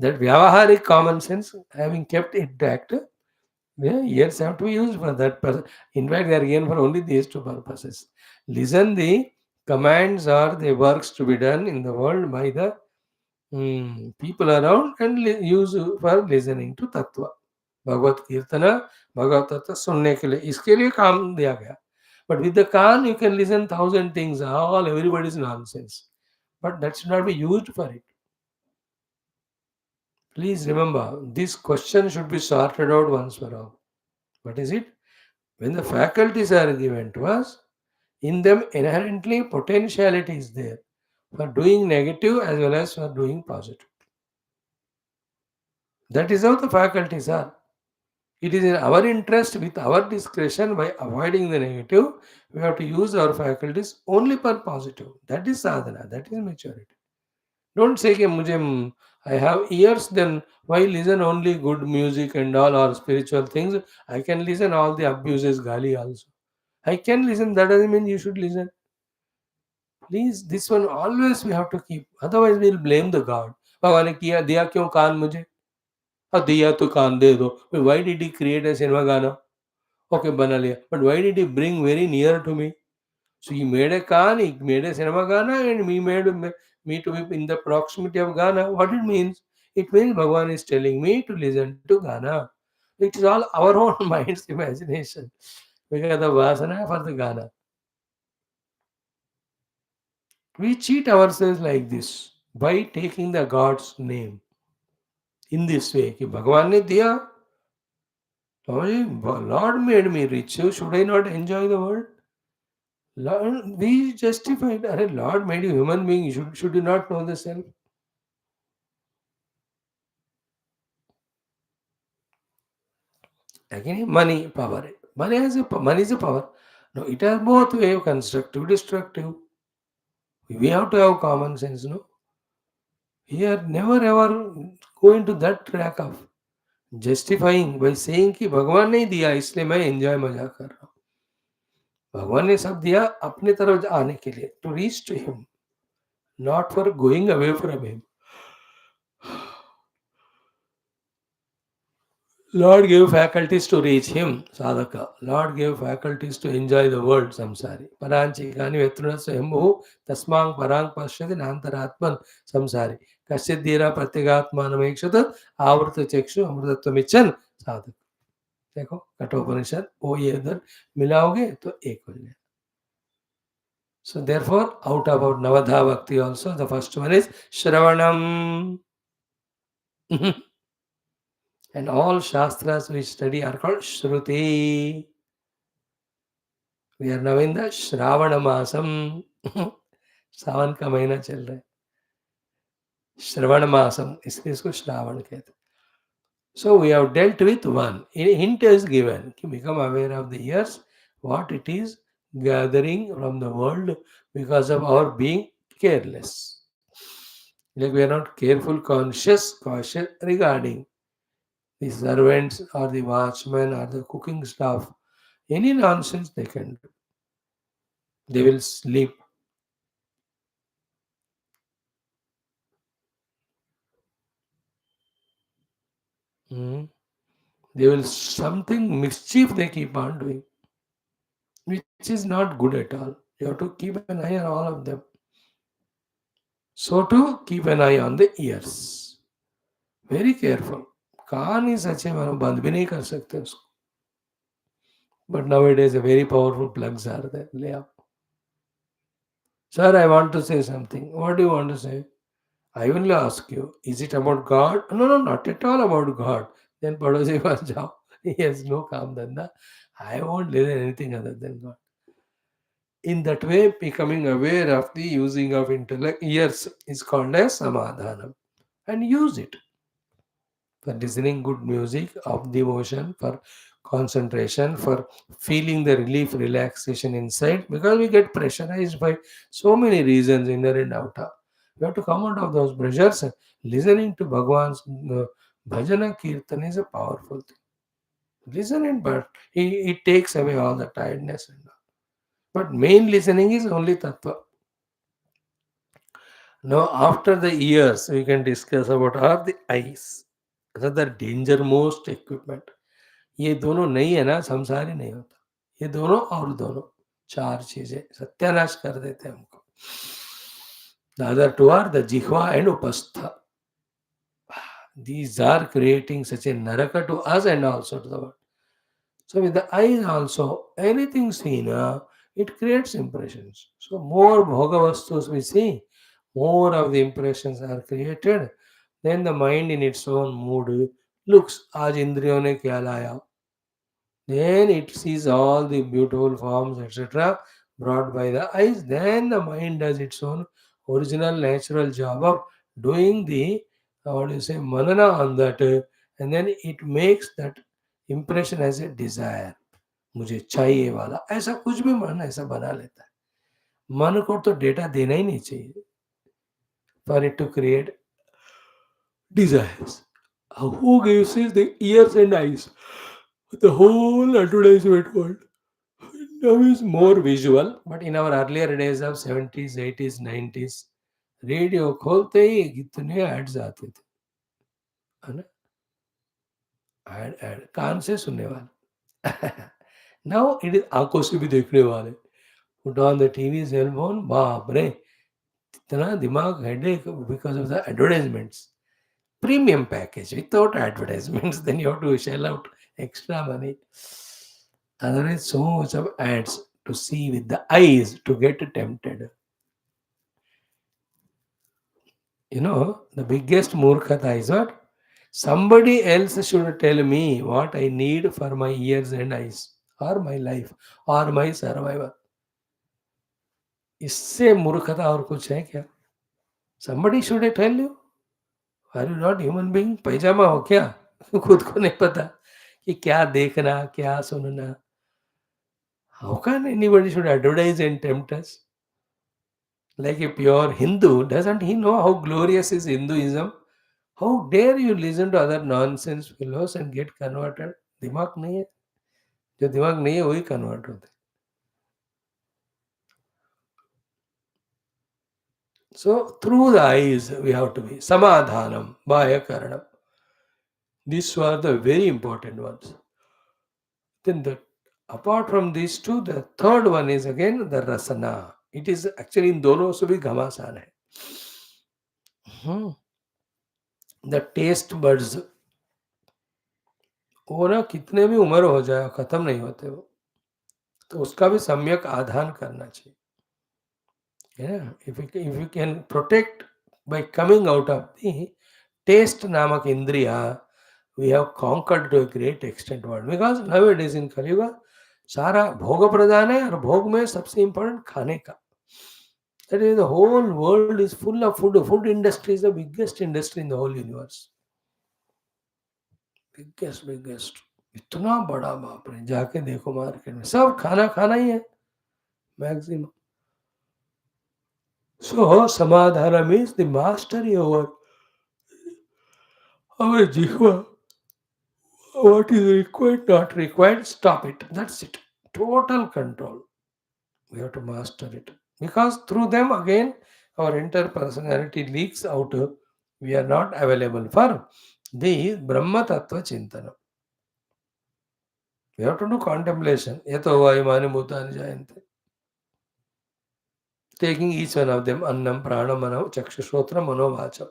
दैट व्यावहारिक common sense having kept intact, ears have to be used for that purpose. In fact, they are given for only these two purposes. Listen the commands or the works to be done in the world by the people around and use for listening to tattva. भगवत कीर्तन, भगवत तत्व सुनने के लिए, इसके लिए काम दिया गया. But with the can't you can listen 1,000 things, all everybody's nonsense. But that should not be used for it. Please remember, this question should be sorted out once for all. What is it? When the faculties are given to us, in them inherently potentiality is there for doing negative as well as for doing positive. That is how the faculties are. It is in our interest, with our discretion, by avoiding the negative, we have to use our faculties only for positive. That is sadhana, that is maturity. Don't say कि मुझे I have ears, then why listen only good music and all or spiritual things? I can listen all the abuses, gali also. I can listen. That doesn't mean you should listen. Please, this one always we have to keep. Otherwise, we'll blame the God. भगवान ने किया दिया क्यों कान मुझे? हाँ दिया तो कान दे दो. But why did he create a cinema गाना? Okay, बना लिया. But why did he bring very near to me? So he made a Khan, he made a cinema Ghana, and he made me to be in the proximity of Ghana. What it means? It means Bhagwan is telling me to listen to Ghana. It is all our own mind's imagination. We got the vasana for the Ghana. We cheat ourselves like this by taking the God's name in this way. कि भगवान ने दिया, Lord made me rich, so should I not enjoy the world? Lord, we justified. Arre, Lord made you human being. Should you not know the self? Again, money, power. Money is a power. No, it has both way of constructive, destructive. We have to have common sense, no? Here, never ever go into that track of justifying by saying कि भगवान नहीं दिया इसलिए मैं enjoy मजा कर रहा हूँ. भगवान ने सब दिया अपने तरफ आने के लिए, to reach to him, not for going away from him. Lord gave faculties to reach him, sadhaka. Lord gave faculties to enjoy the world, samsari. Paranchikani vetruna swayambhu tasmang parang pashyati nantaratman samsari. Kasyadhira pratyagatmanamekshata avrta chekshu amrtattvamichan sadhaka. देखो कठोपनिषद वो ये उधर मिलाओगे तो एक हो जाएगा. So therefore, out of our Navadha Bhakti also, the first one is Shravanam. And all Shastras we study are called Shruti. We are now in the Shravana Masam. सावन का महीना चल रहा है. श्रवण मासम इसलिए इसको श्रावण कहते हैं. So we have dealt with one. A hint is given. Become aware of the years, what it is gathering from the world because of our being careless. Like we are not careful, conscious, cautious regarding the servants or the watchmen or the cooking staff. Any nonsense they can do. They will sleep. Hmm. They will something mischief they keep on doing, which is not good at all. You have to keep an eye on all of them. So to keep an eye on the ears. Very careful. कान ही सच्चे मानो बंद भी नहीं कर सकते उसको. But nowadays a very powerful plugs are there. ले आओ. Sir, I want to say something. What do you want to say? I will ask you. Is it about God? No, no, not at all about God. Then पड़ोसी पास जाओ. He has no काम धंधा. I won't listen anything other than God. In that way, becoming aware of the using of intellect ears is called as samadhanam. And use it for listening good music of devotion, for concentration, for feeling the relief, relaxation inside, because we get pressurized by so many reasons, inner and outer. We have to come out of those pressures. Listening to Bhagwan's bhajana kirtan is a powerful thing. Listen it, but it takes away all the tiredness. But main listening is only tattva. Now, after the ears, we can discuss about are the eyes. Another danger most equipment. ये दोनों नहीं है ना संसार ही नहीं होता. ये दोनों और दोनों चार चीजें सत्यानाश कर देते हैं हमको. The other two are the jihva and upastha. These are creating such a naraka to us and also to the world. So with the eyes also, anything seen, it creates impressions. So more bhoga we see, more of the impressions are created. Then the mind in its own mood looks, आज इंद्रियों ने क्या लाया. Then it sees all the beautiful forms, etc., brought by the eyes. Then the mind does its own original natural job of doing the, what do you say, manana on that, and then it makes that impression as a desire. मुझे चाहिए वाला ऐसा कुछ भी मन ऐसा बना लेता है. मन को तो डेटा देना ही नहीं चाहिए. for it to create desires. Who gives us the ears and eyes? The whole advertisement world now is more visual, but in our earlier days of 70s, 80s, 90s, radio खोलते ही कितने ads आते थे, है ना? Add add कान से सुनने वाले. Now it is आंखों से भी देखने वाले. Put on the TV cell phone, बाप रे, इतना दिमाग headache because of the advertisements. Premium package without advertisements, then you have to shell out extra money. Otherwise, so much of ads to see with the eyes to get tempted. The biggest murkhata is what? Somebody else should tell me what I need for my ears and eyes, or my life, or my survival. इससे मूर्खता और कुछ है क्या? Somebody should tell you. Are you not human being? पैजामा हो क्या? खुद को नहीं पता कि क्या देखना, क्या सुनना. How can anybody should advertise and tempt us? Like a pure Hindu, doesn't he know how glorious is Hinduism? How dare you listen to other nonsense fellows and get converted? दिमाग नहीं है. जो दिमाग नहीं है वही कन्वर्ट होते. So through the eyes we have to be samadhanam, bhayakaranam. These were the very important ones. Then apart from these two, the third one is again the rasana. It is actually in दोनों से भी घमासान है. The taste buds, वो ना कितने भी उम्र हो जाए खत्म नहीं होते वो, तो उसका भी सम्यक आधान करना चाहिए. If you can protect by coming out of the taste namak indriya, we have conquered to a great extent world. Because nowadays in Kali Yuga, सारा भोग प्रधान है और भोग में सबसे important खाने का. That is, the whole world is full of food. Food industry is the biggest industry in the whole universe. Biggest. इतना बड़ा, बाप रे, जाके देखो मार्केट में सब खाना खाना ही है maximum. So samadhana means the mastery over our jihva. What is required, not required, stop it. That's it. Total control. We have to master it. Because through them again our entire personality leaks out. We are not available for the Brahma Tattva Chintana. We have to do contemplation. Yato vaimani bhutani jayante. Taking each one of them, annam, prana, mano, chakshu, shrotra, mano, vacha.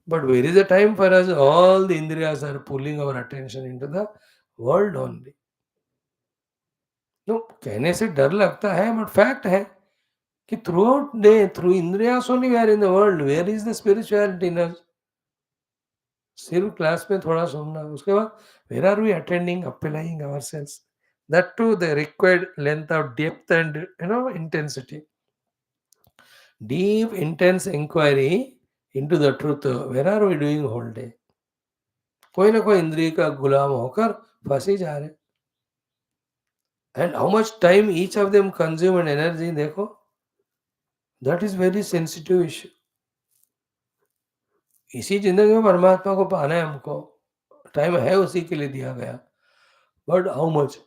But where is the time for us? All the indriyas are pulling our attention into the world only. No, कहने से डर लगता है, but fact है कि throughout day, through indriyas only we are in the world. Where is the spirituality in us? सिर्फ class में थोड़ा सुनना, उसके बाद where are we attending, applying ourselves? That too, the required length of depth and intensity. Deep, intense inquiry into the truth. Where are we doing whole day? कोई ना कोई इंद्रिय का गुलाम होकर फंसी जा रहे. And how much time each of them consume and energy, देखो. That is very sensitive issue. इसी जिंदगी में परमात्मा को पाना है हमको, टाइम है उसी के लिए दिया गया. But how much?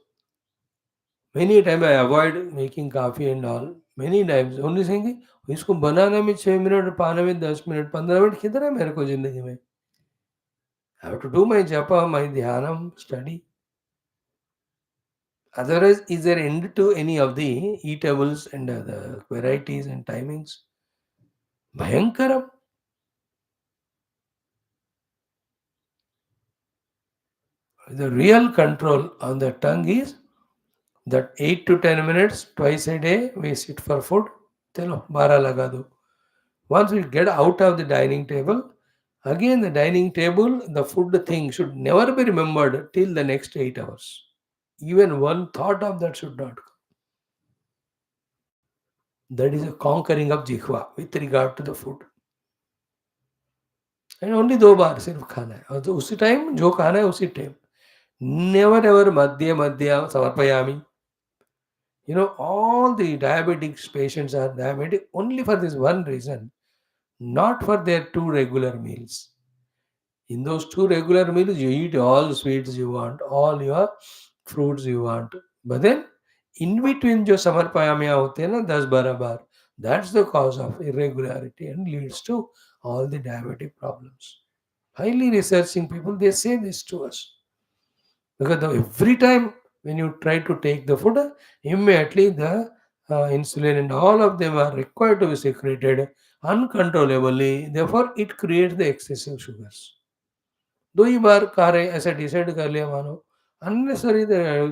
Many times I avoid making coffee and all. Many times only saying कि इसको बनाने में 6 मिनट, पाने में 10 मिनट, 15 मिनट किधर है मेरे को जिंदगी में? I have to do my japa, my dhyanam, study. Otherwise, is there end to any of the eatables and the varieties and timings? Bhayankaram. The real control on the tongue is that 8 to 10 minutes twice a day we sit for food. Chalo, 12 laga do. Once we get out of the dining table, again the dining table, the food thing should never be remembered till the next 8 hours. Even one thought of that should not come. That is a conquering of jihva with regard to the food. And only 2 बार सिर्फ खाना है, और तो उसी time जो खाना है उसी time. Never ever madhya samarpayami. All the diabetic patients are diabetic only for this one reason. not for their two regular meals. In those two regular meals, you eat all sweets you want, all your fruits you want. But then, in between जो summer पायामिया होते हैं ना 10-12 बार, that's the cause of irregularity and leads to all the diabetic problems. Highly researching people, they say this to us. Because every time when you try to take the food, immediately the insulin and all of them are required to be secreted uncontrollably. Therefore, it creates the excessive sugars. 2 ही बार खा रहे ऐसा decide कर लिया मानो unnecessary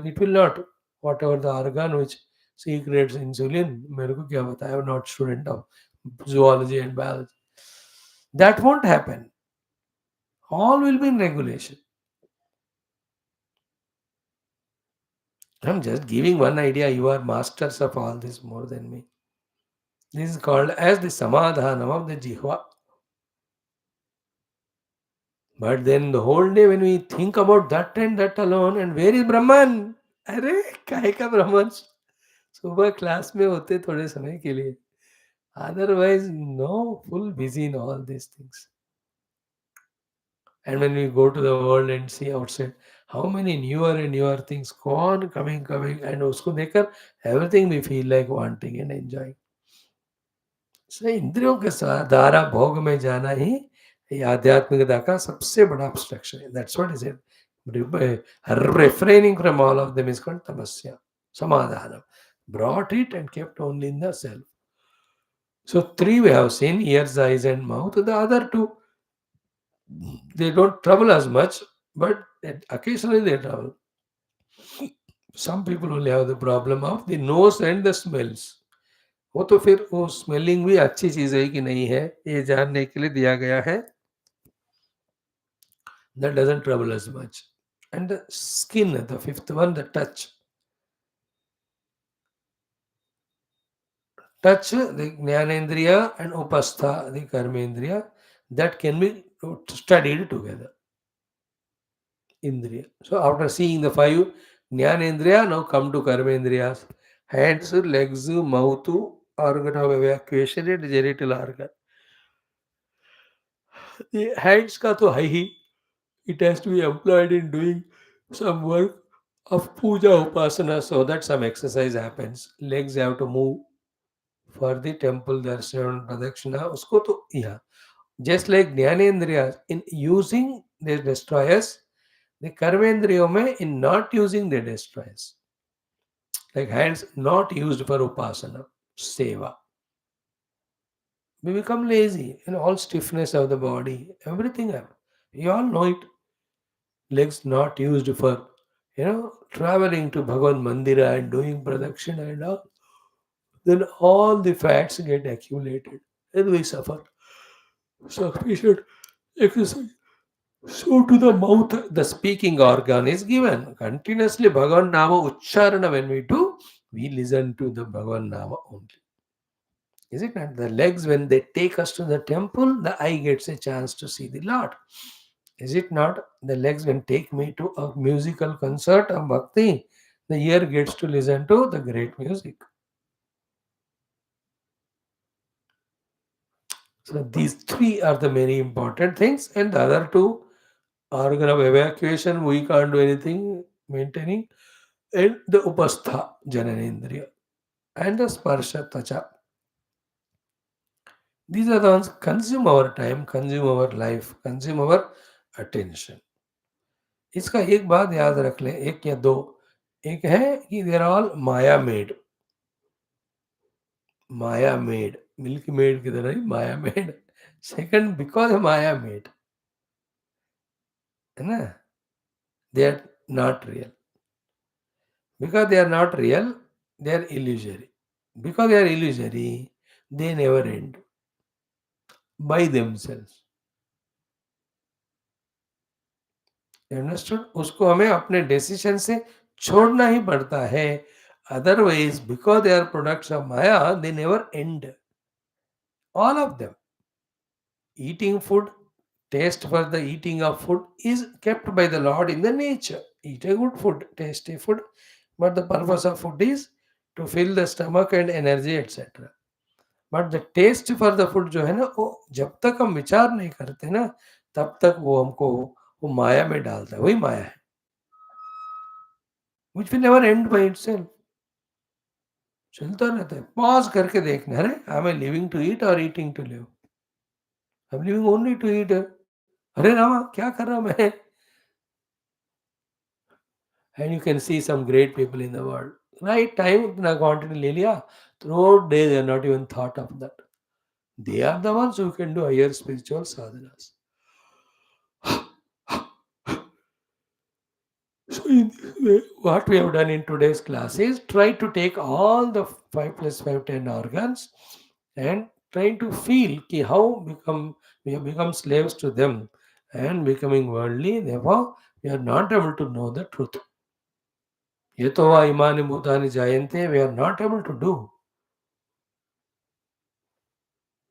it will not what ever the organ which secrets insulin मेरे को क्या पता है not student of zoology and biology that won't happen all will be in regulation. I'm just giving one idea. You are masters of all this more than me. This is called as the samadhanam of the jihva. But then the whole day when we think about that and that alone, and where is Brahman? अरे काय का ब्राह्मण सुबह class में होते थोड़े समय के लिए otherwise no full busy in all these things. And when we go to the world and see outside how many newer and newer things go on coming and उसको देखकर everything we feel like wanting and enjoying. So इंद्रियों के द्वारा भोग में जाना ही ये आध्यात्मिकता का सबसे बड़ा obstruction है. That's what is it. Refraining from all of them is called tapasya, samadhana. Brought it and kept only in the self. So three we have seen, ears, eyes and mouth. The other two, they don't trouble as much, but occasionally they trouble. Some people only have the problem of the nose and the smells. वो तो फिर वो smelling भी अच्छी चीज है कि नहीं है ये जानने के लिए दिया गया है. That doesn't trouble us much. And the skin, the fifth one, the touch. Touch, the Jnanendriya and Upastha, the Karmendriya, that can be studied together. Indriya. So after seeing the five Jnanendriya, now come to Karmendriyas. Hands, legs, mouth, organ of evacuation and genital organ. The hands का तो है ही. It has to be employed in doing some work of puja upasana so that some exercise happens. Legs have to move for the temple darshan pradakshina. Usko to yeah. Just like Jnanendriya in using they destroy us, the Karmendriya mein in not using they destroy us. Like hands not used for upasana, seva. We become lazy and all stiffness of the body, everything happens. You all know it. Legs not used for traveling to Bhagwan Mandira and doing production and all, then all the fats get accumulated and we suffer. So we should exercise. So to the mouth, the speaking organ is given. Continuously Bhagwan Nama Ucharana when we do, we listen to the Bhagwan Nama only. Is it not? The legs, when they take us to the temple, the eye gets a chance to see the Lord. Is it not? The legs, when take me to a musical concert of bhakti, the ear gets to listen to the great music. So these three are the very important things, and the other two, organ of evacuation, we can't do anything maintaining, and the upastha, jananendriya, and the sparsha, tacha. These are the ones consume our time, consume our life, consume our attention. इसका एक बात याद रख लें, एक या दो. एक है कि there all maya made. Maya made, milk made की तरह ही maya made. Second, because maya made है ना, they are not real. Because they are not real, they are illusory. Because they are illusory, they never end by themselves. Understood. उसको हमें अपने decision से छोड़ना ही पड़ता है. Otherwise because they are products of maya, they never end. All of them. Eating food, taste for the eating of food is kept by the Lord in the nature. Eat a good food, tasty food, but the purpose of food is to fill the stomach and energy, etc. But the taste for the food जो है ना, वो जब तक हम विचार नहीं करते ना, तब तक वो हमको वो माया में डालता है। वही माया है, which will never end by itself. चलता रहता है। पॉज करके देखना, अरे I am living to eat और eating to live? I am living only to eat. अरे रामा, क्या कर रहा मैं? And you can see some great people in the world, right time इतना क्वांटिटी ले लिया, through day they are not even thought of that. They are the ones who can do higher spiritual sadhanas. So, in this way, what we have done in today's class is try to take all the 5 plus 5, 10 organs and trying to feel ki how we have become slaves to them and becoming worldly. Therefore, we are not able to know the truth. Yatova imani bhutani jayante, we are not able to do.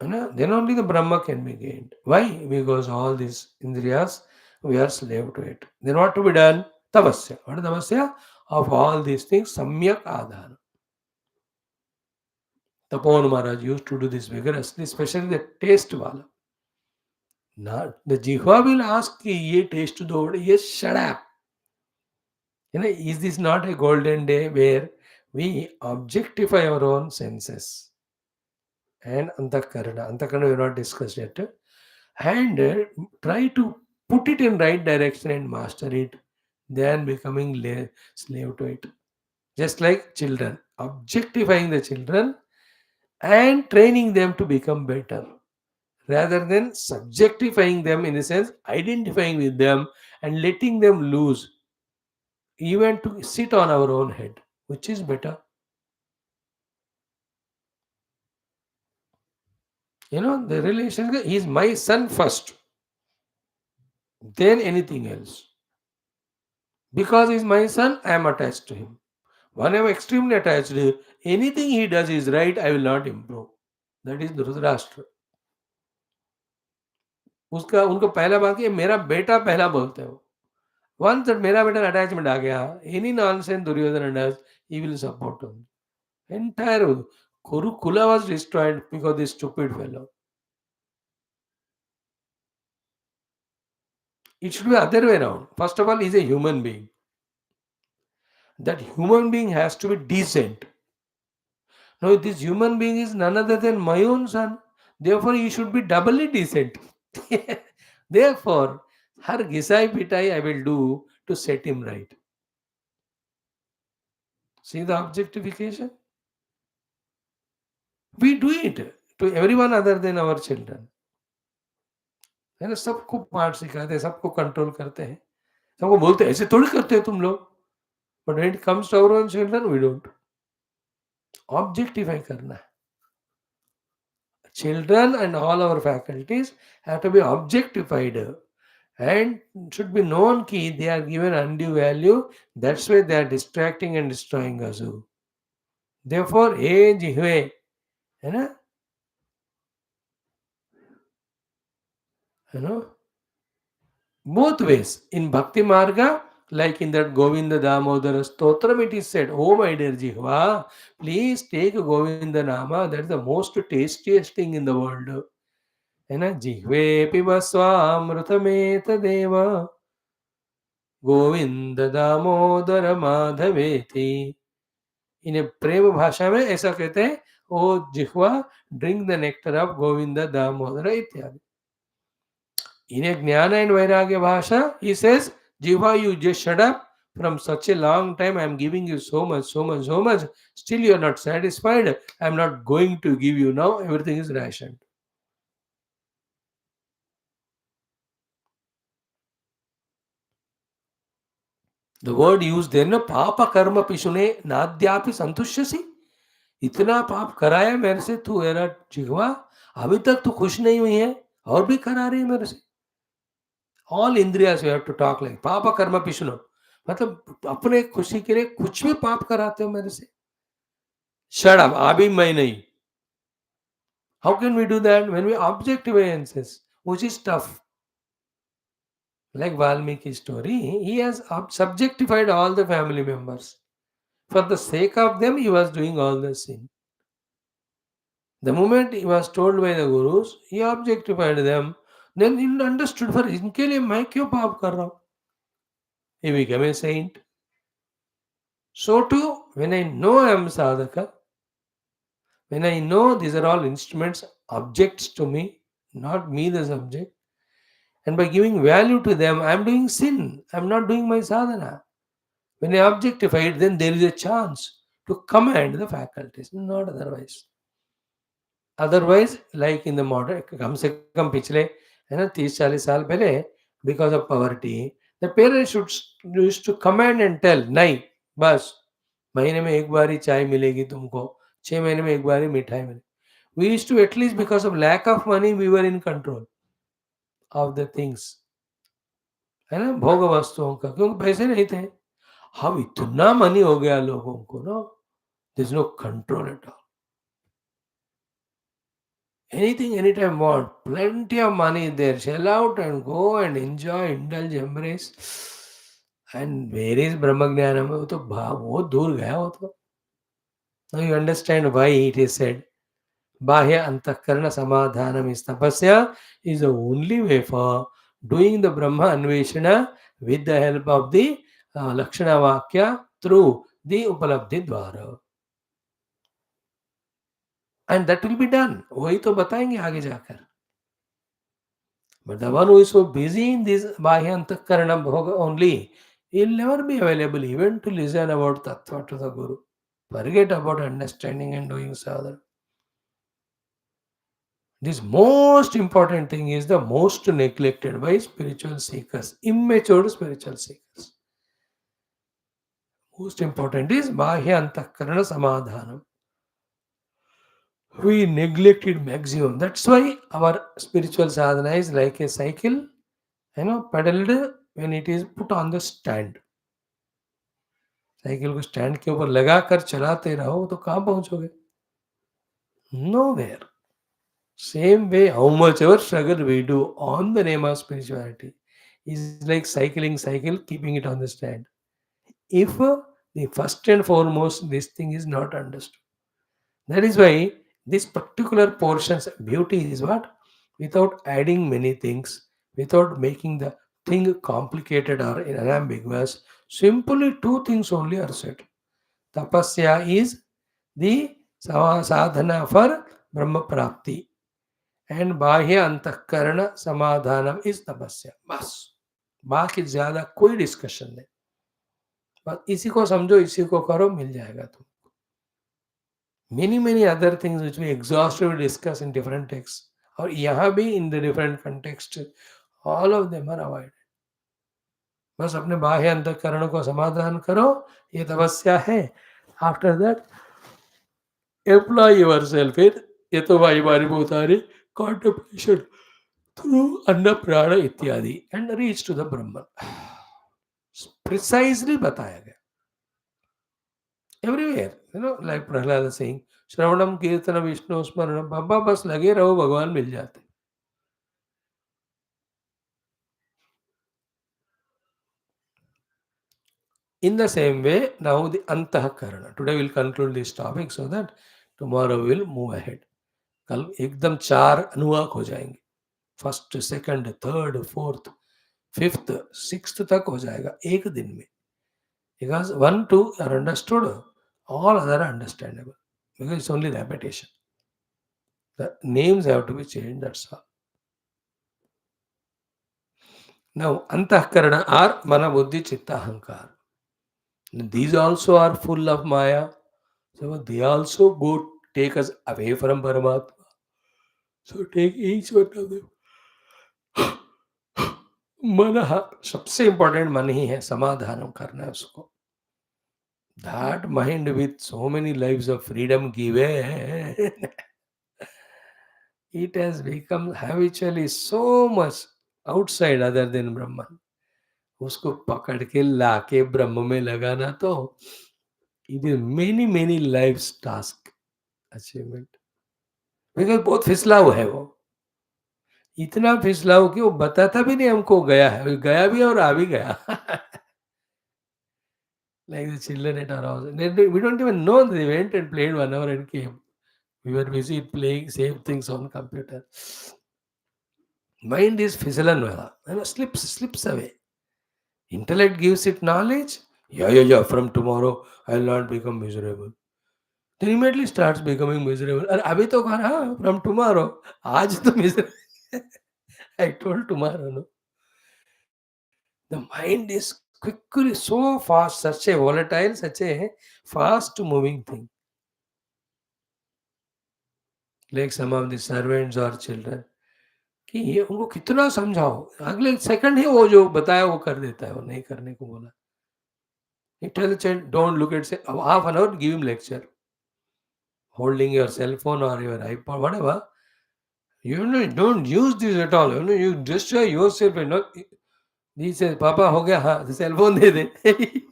Then only the Brahma can be gained. Why? Because all these indriyas, we are slave to it. Then what to be done? Tapasya. What is tapasya? Of all these things, samyak adhana. Tapon Maharaj used to do this vigorously, especially the taste wala. Not the jihva will ask ki ye taste do, yes, shut up. Is this not a golden day where we objectify our own senses? And antakarana we have not discussed yet. And try to put it in right direction and master it, than becoming slave to it. Just like children, objectifying the children and training them to become better, rather than subjectifying them, in the sense identifying with them and letting them loose, even to sit on our own head, which is better. The relation is my son first, then anything else. Because he's my son, I am attached to him. When I am extremely attached, anything he does is right, I will not improve. That is Dhritarashtra. उसका उनको पहला बात ये मेरा बेटा पहला बोलते हो. Once that मेरा बेटा attachment आ गया, any nonsense Duryodhana does, he will support him. Entire Kurukula was destroyed because this stupid fellow. It should be other way around. First of all, he is a human being. That human being has to be decent. Now, this human being is none other than my own son. Therefore, he should be doubly decent. Therefore, her gisai pitai I will do to set him right. See the objectification? We do it to everyone other than our children. है ना, सबको पाठ सिखाते हैं, सबको control करते हैं, सबको बोलते हैं ऐसे थोड़ी करते हो तुम लोग. But when it comes to our own children we don't. Objectify करना है. Children and all our faculties have to be objectified and should be known कि they are given undue value. That's why they are distracting and destroying us. Therefore, ए जिह्वे, है ना, both ways. In Bhakti Marga, like in that Govinda Damodara Stotram, it is said, oh my dear Jihva, please take Govinda Nama. That is the most tastiest thing in the world. है ना, जिह्वे पिब स्वामृतमेतदेव गोविंद दामोदर माधवेति. इन्हें प्रेम भाषा में ऐसा कहते हैं, ओ जिह्वा, drink the nectar of Govind Damodar इत्यादि. इन्हें ज्ञान एंड वैराग्य भाषा, he says, जिह्वा, you just shut up. From such a long time I am giving you so much, so much, so much, still you are not satisfied. I am not going to give you now, everything is rationed. The word used there, ना, पाप कर्म पिशुने नाद्यापि संतुष्यसि. इतना पाप कराया मेरे से तू, मेरा जिह्वा, अभी तक तू खुश नहीं हुई है और भी करा रही है मेरे से. ऑल इंद्रियास you have to talk like पाप कर्म पिशुनो, मतलब अपने खुशी के लिए कुछ भी पाप कराते हो मेरे से. शट अप, अभी मैं नहीं. How can we do that when we objective which is tough. Like Valmiki story, he has subjectified all the family members. For the sake of them, he was doing all the sin. The moment he was told by the gurus, he objectified them. Then he understood for इनके लिए मैं क्यों पाप कर रहा हूँ? He became a saint. So too, when I know I am sadhaka, when I know these are all instruments, objects to me, not me the subject, and by giving value to them, I am doing sin. I am not doing my sadhana. When I objectify it, then there is a chance to command the faculties, not otherwise. Otherwise, like in the modern, कम से कम पिछले है ना 30-40 साल पहले, because of poverty, the parents should used to command and tell, नहीं बस महीने में एक बार ही चाय मिलेगी तुमको, 6 महीने में एक बार ही मिठाई मिलेगी. We used to, at least because of lack of money, we were in control of the things, है ना, भोग वस्तुओं का, क्योंकि पैसे नहीं थे. अब इतना मनी हो गया लोगों को ना, there is no control at all. Anything, anytime want. Plenty of money there. Shell out and go and enjoy, indulge, embrace. And where is Brahmagnanam? वो तो बहुत दूर गया वो तो. Now you understand why it is said. Bahya antakarana samadhanam is tapasya is the only way for doing the Brahma Anveshana with the help of the Lakshana Vakya through the Upalabdhi Dwara. And that will be done. वही तो बताएंगे आगे जाकर. But the one who is so busy in this Bhayantakaranam Bhoga only, he'll never be available even to listen about Tattva to the Guru. Forget about understanding and doing sadhana. This most important thing is the most neglected by spiritual seekers, immature spiritual seekers. Most important is Bhayantakaranam Samadhanam. We neglect it maximum. That's why our spiritual sadhana is like a cycle, pedaled when it is put on the stand. Cycle को stand के ऊपर लगाकर चलाते रहो तो कहाँ पहुंचोगे? Nowhere. Same way, how much ever struggle we do on the name of spirituality is like cycle, keeping it on the stand. If the first and foremost this thing is not understood, that is why this particular portion's beauty is what? Without adding many things, without making the thing complicated or unambiguous, simply two things only are said. Tapasya is the sadhana for Brahma Prapti, and Bahya Antakarana Samadhanam is tapasya. बस बाकी ज्यादा कोई discussion नहीं. बस इसी को समझो, इसी को करो, मिल जाएगा तुम. Many other things which we exhaustively discuss in different texts, or यहाँ भी in the different context, all of them are avoided. बस अपने बाह्य अंतःकरण को समाधान करो, ये तपस्या है. After that, apply yourself in Yatavaivaribhutari contemplation through Anna Prana Ityadi and reach to the Brahman. Precisely बताया गया. Everywhere, like Prahlada saying, Shravanam Kirtana Vishnu Smaranam, बाबा बस लगे रहो, भगवान मिल जाते. In the same way, now the Antahakarana. Today we'll conclude this topic so that tomorrow we'll move ahead. कल एकदम 4 अनुवाक हो जाएंगे. First, second, third, fourth, fifth, sixth तक हो जाएगा एक दिन में. Because 1, 2 are understood, all other are understandable. Because it's only repetition. The names have to be changed, that's all. Now, Antahkarana are Mana Buddhi Chitta Ahankar. These also are full of Maya. So they also go take us away from Paramatma. So take each one of them. मन सबसे important मन ही है, समाधान करना है उसको. That mind with so many lives of freedom given, it has become habitually so much outside other than Brahman. उसको पकड़ के लाके ब्रह्म में लगाना तो it is many lives task achievement. Because बहुत फिसला हुआ है वो, इतना फिसला हो कि वो बताता भी नहीं हमको गया है, गया भी और आ भी गया. Like the children at our house. We don't even know they went and played 1 hour and came. We were busy playing same things on computer. Mind is fizzle slips away. Intellect gives it knowledge. Yeah, yeah, yeah. From tomorrow, I'll not become miserable. Then immediately starts becoming miserable. अरे अभी तो कहा ना from tomorrow. आज तो miserable. I told tomorrow. No, the mind is quickly so fast, such a volatile, such a fast moving thing. Like some of the servants or children. कि ये उनको कितना समझाओ अगले सेकंड ही वो जो बताया वो कर देता है वो नहीं करने को बोला. You tell the child, don't look at, say, half an hour, give him lecture. Holding your cell phone or your iPod, whatever. You know, don't use this at all. You know, you destroy yourself. You know, he says, Papa, हो गया हाँ, the cell phone they they.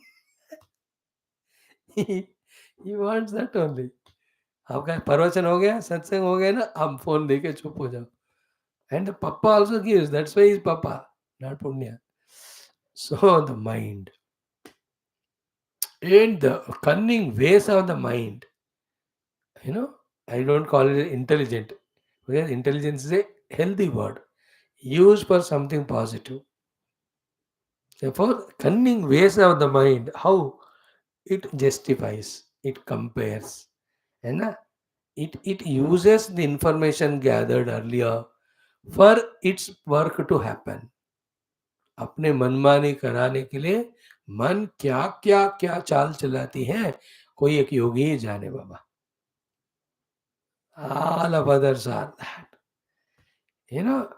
He wants that only. आपका प्रवचन हो गया, सत्संग हो गया ना, आप फोन देके चुप हो जाओ. And the Papa also gives. That's why he's Papa, not Punya. So the mind and the cunning ways of the mind. You know, I don't call it intelligent because intelligence is a healthy word used for something positive. Therefore, cunning ways of the mind, how it justifies, it compares, and it uses the information gathered earlier for its work to happen. अपने मनमानी कराने के लिए मन क्या क्या क्या चाल चलाती है कोई एक योगी ही जाने बाबा. All of others are that. You know,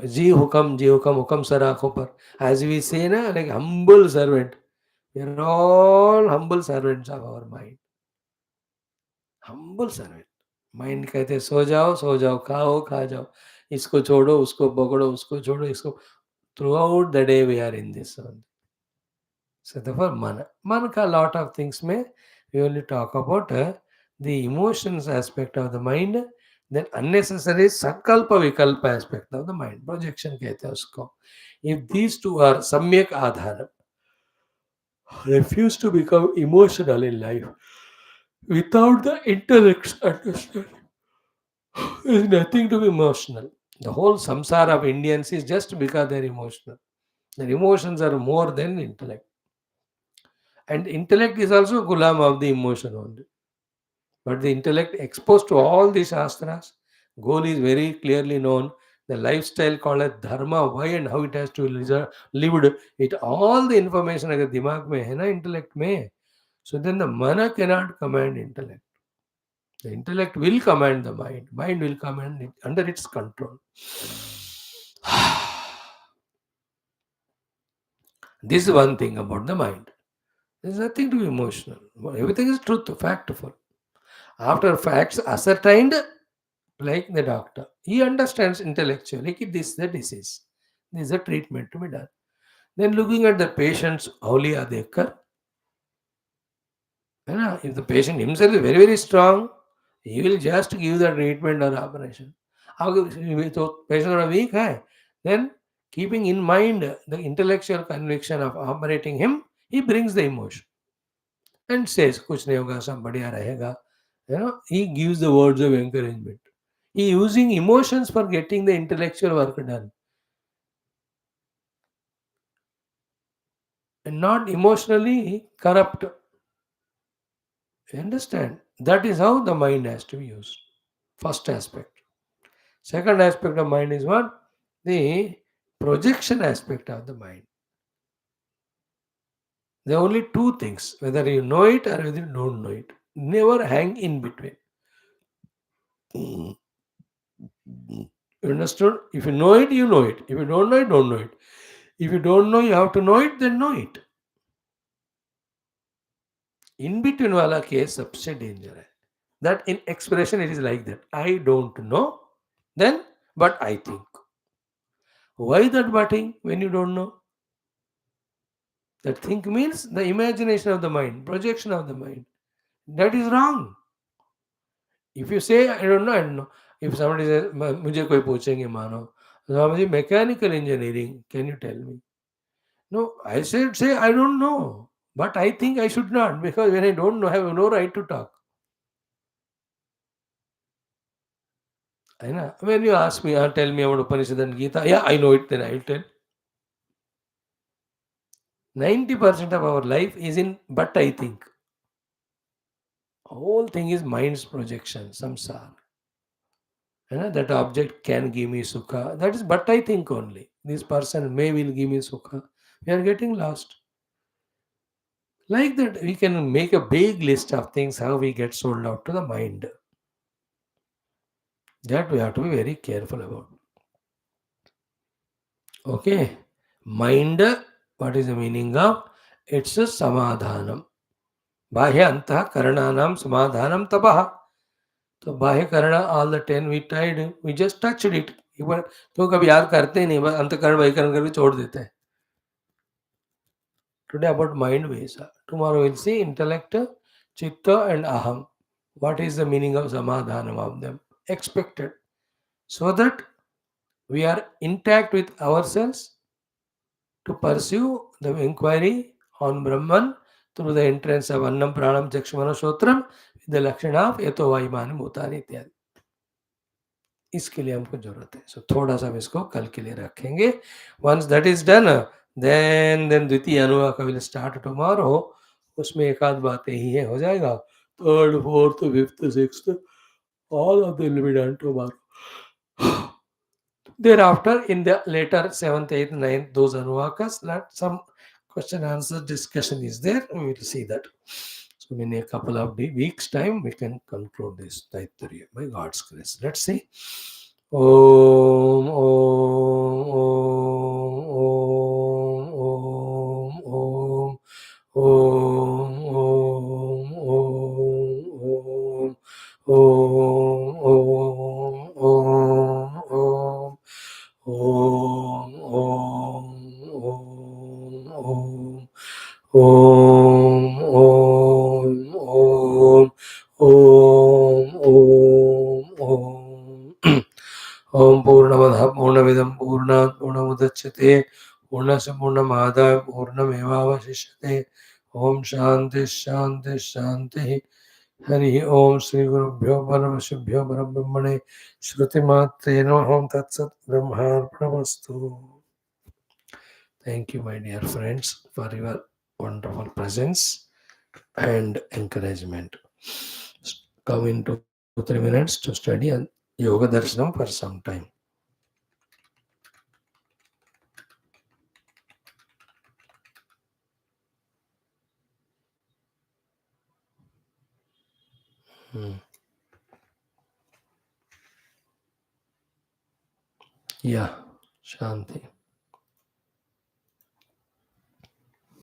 जी हुकम हुकम सर आंखों पर. As we say ना, like humble servant. We are all humble servants of our mind. Humble servant. Mind कहते सो जाओ खाओ खा जाओ इसको छोड़ो उसको पकड़ो उसको छोड़ो इसको. Throughout the day we are in this. So therefore man ka lot of things में we only talk about the emotions aspect of the mind, then unnecessary sankalpa vikalpa aspect of the mind, projection कहते हैं उसको. If these two are samyak adhara, refuse to become emotional in life without the intellect's understanding, there is nothing to be emotional. The whole samsara of Indians is just because they're emotional. Their emotions are more than intellect. And intellect is also gulam of the emotion only. But the intellect exposed to all the shastras, goal is very clearly known. The lifestyle called as dharma, why and how it has to be lived, it all the information अगर दिमाग में है ना intellect में, so then the mana cannot command intellect. The intellect will command the mind. Mind will command it under its control. This is one thing about the mind. There is nothing to be emotional. Everything is truth, factful. After facts ascertained, like the doctor, he understands intellectually that this is the disease. This is a treatment to be done. Then looking at the patient's Auliya Dekkar, if the patient himself is very, very strong, he will just give the treatment or operation. If the patient is weak, then keeping in mind the intellectual conviction of operating him, he brings the emotion and says, कुछ नहीं होगा, सब बढ़िया रहेगा. He gives the words of encouragement. He using emotions for getting the intellectual work done and not emotionally corrupt. You understand? That is how the mind has to be used. First aspect. Second aspect of mind is what? The projection aspect of the mind. There are only two things, whether you know it or whether you don't know it. Never hang in between. You understood? If you know it, you know it. If you don't know it, don't know it. If you don't know, you have to know it, then know it. In between वाला case सबसे danger है. That in expression it is like that. I don't know, then but I think. Why that butting when you don't know? That think means the imagination of the mind, projection of the mind. That is wrong. If you say I don't know, I don't know. If somebody says मुझे कोई पूछेंगे मानो, स्वामी mechanical engineering, can you tell me? No, I said say I don't know, but I think I should not because when I don't know, I have no right to talk. I know. When you ask me, tell me about Upanishad and Gita, yeah, I know it, then I will tell. 90% of our life is in but I think. Whole thing is mind's projection, samsara. That object can give me sukha. That is but I think only. This person may will give me sukha. We are getting lost. Like that, we can make a big list of things how we get sold out to the mind. That we have to be very careful about. Okay. Mind, what is the meaning of? It's a samadhanam. Bahya antah karananam samadhanam tapaha. तो बाह्य करण all the 10 we tried we just touched it एक बार तो कभी याद करते ही नहीं बस अंतकरण बहिकरण करके छोड़ देते हैं टुडे अबाउट माइंड वेस टुमारो विल सी इंटेलेक्ट चित्त एंड अहम what is the meaning of samadhanam of them expected so that we are intact with ourselves to pursue the inquiry on Brahman through the entrance of Annam Pranam Chakshmana Shotram with the Lakshana of Yato Vaimani Bhutani इत्यादि इसके लिए हमको जरूरत है सो थोड़ा सा हम इसको कल के लिए रखेंगे once that is done then द्वितीय अनुवाक विल स्टार्ट टुमारो उसमें एक आध बातें ही है हो जाएगा third fourth fifth sixth all of them will be done tomorrow. Thereafter, in the later 7th, 8th, 9th, those anuvakas, some question answer discussion is there. We will see that. So, in a couple of weeks' time, we can conclude this Taittiriya by God's grace. Let's see. Om, Om, Om, Om, Om, Om, Om, Om, Om. Om, Om, Om, Om, Om, Om, Om, Om, Om, Om, Om, Om, Om. Om Purnamada Purnamidam Purnat Purnamudachyate Purnasya Purnamada Purnamevavashishyate Om Shanti Shanti Shanti Hari Om Sri Gurubhyo Paramashubhyo Parabrahmane Shruti Matre Namaha Tatsat Brahmarpणमस्तु. Thank you, my dear friends, for your wonderful presence and encouragement. Come in 2-3 minutes to study and Yoga Darshanam for some time. Yeah, Shanti.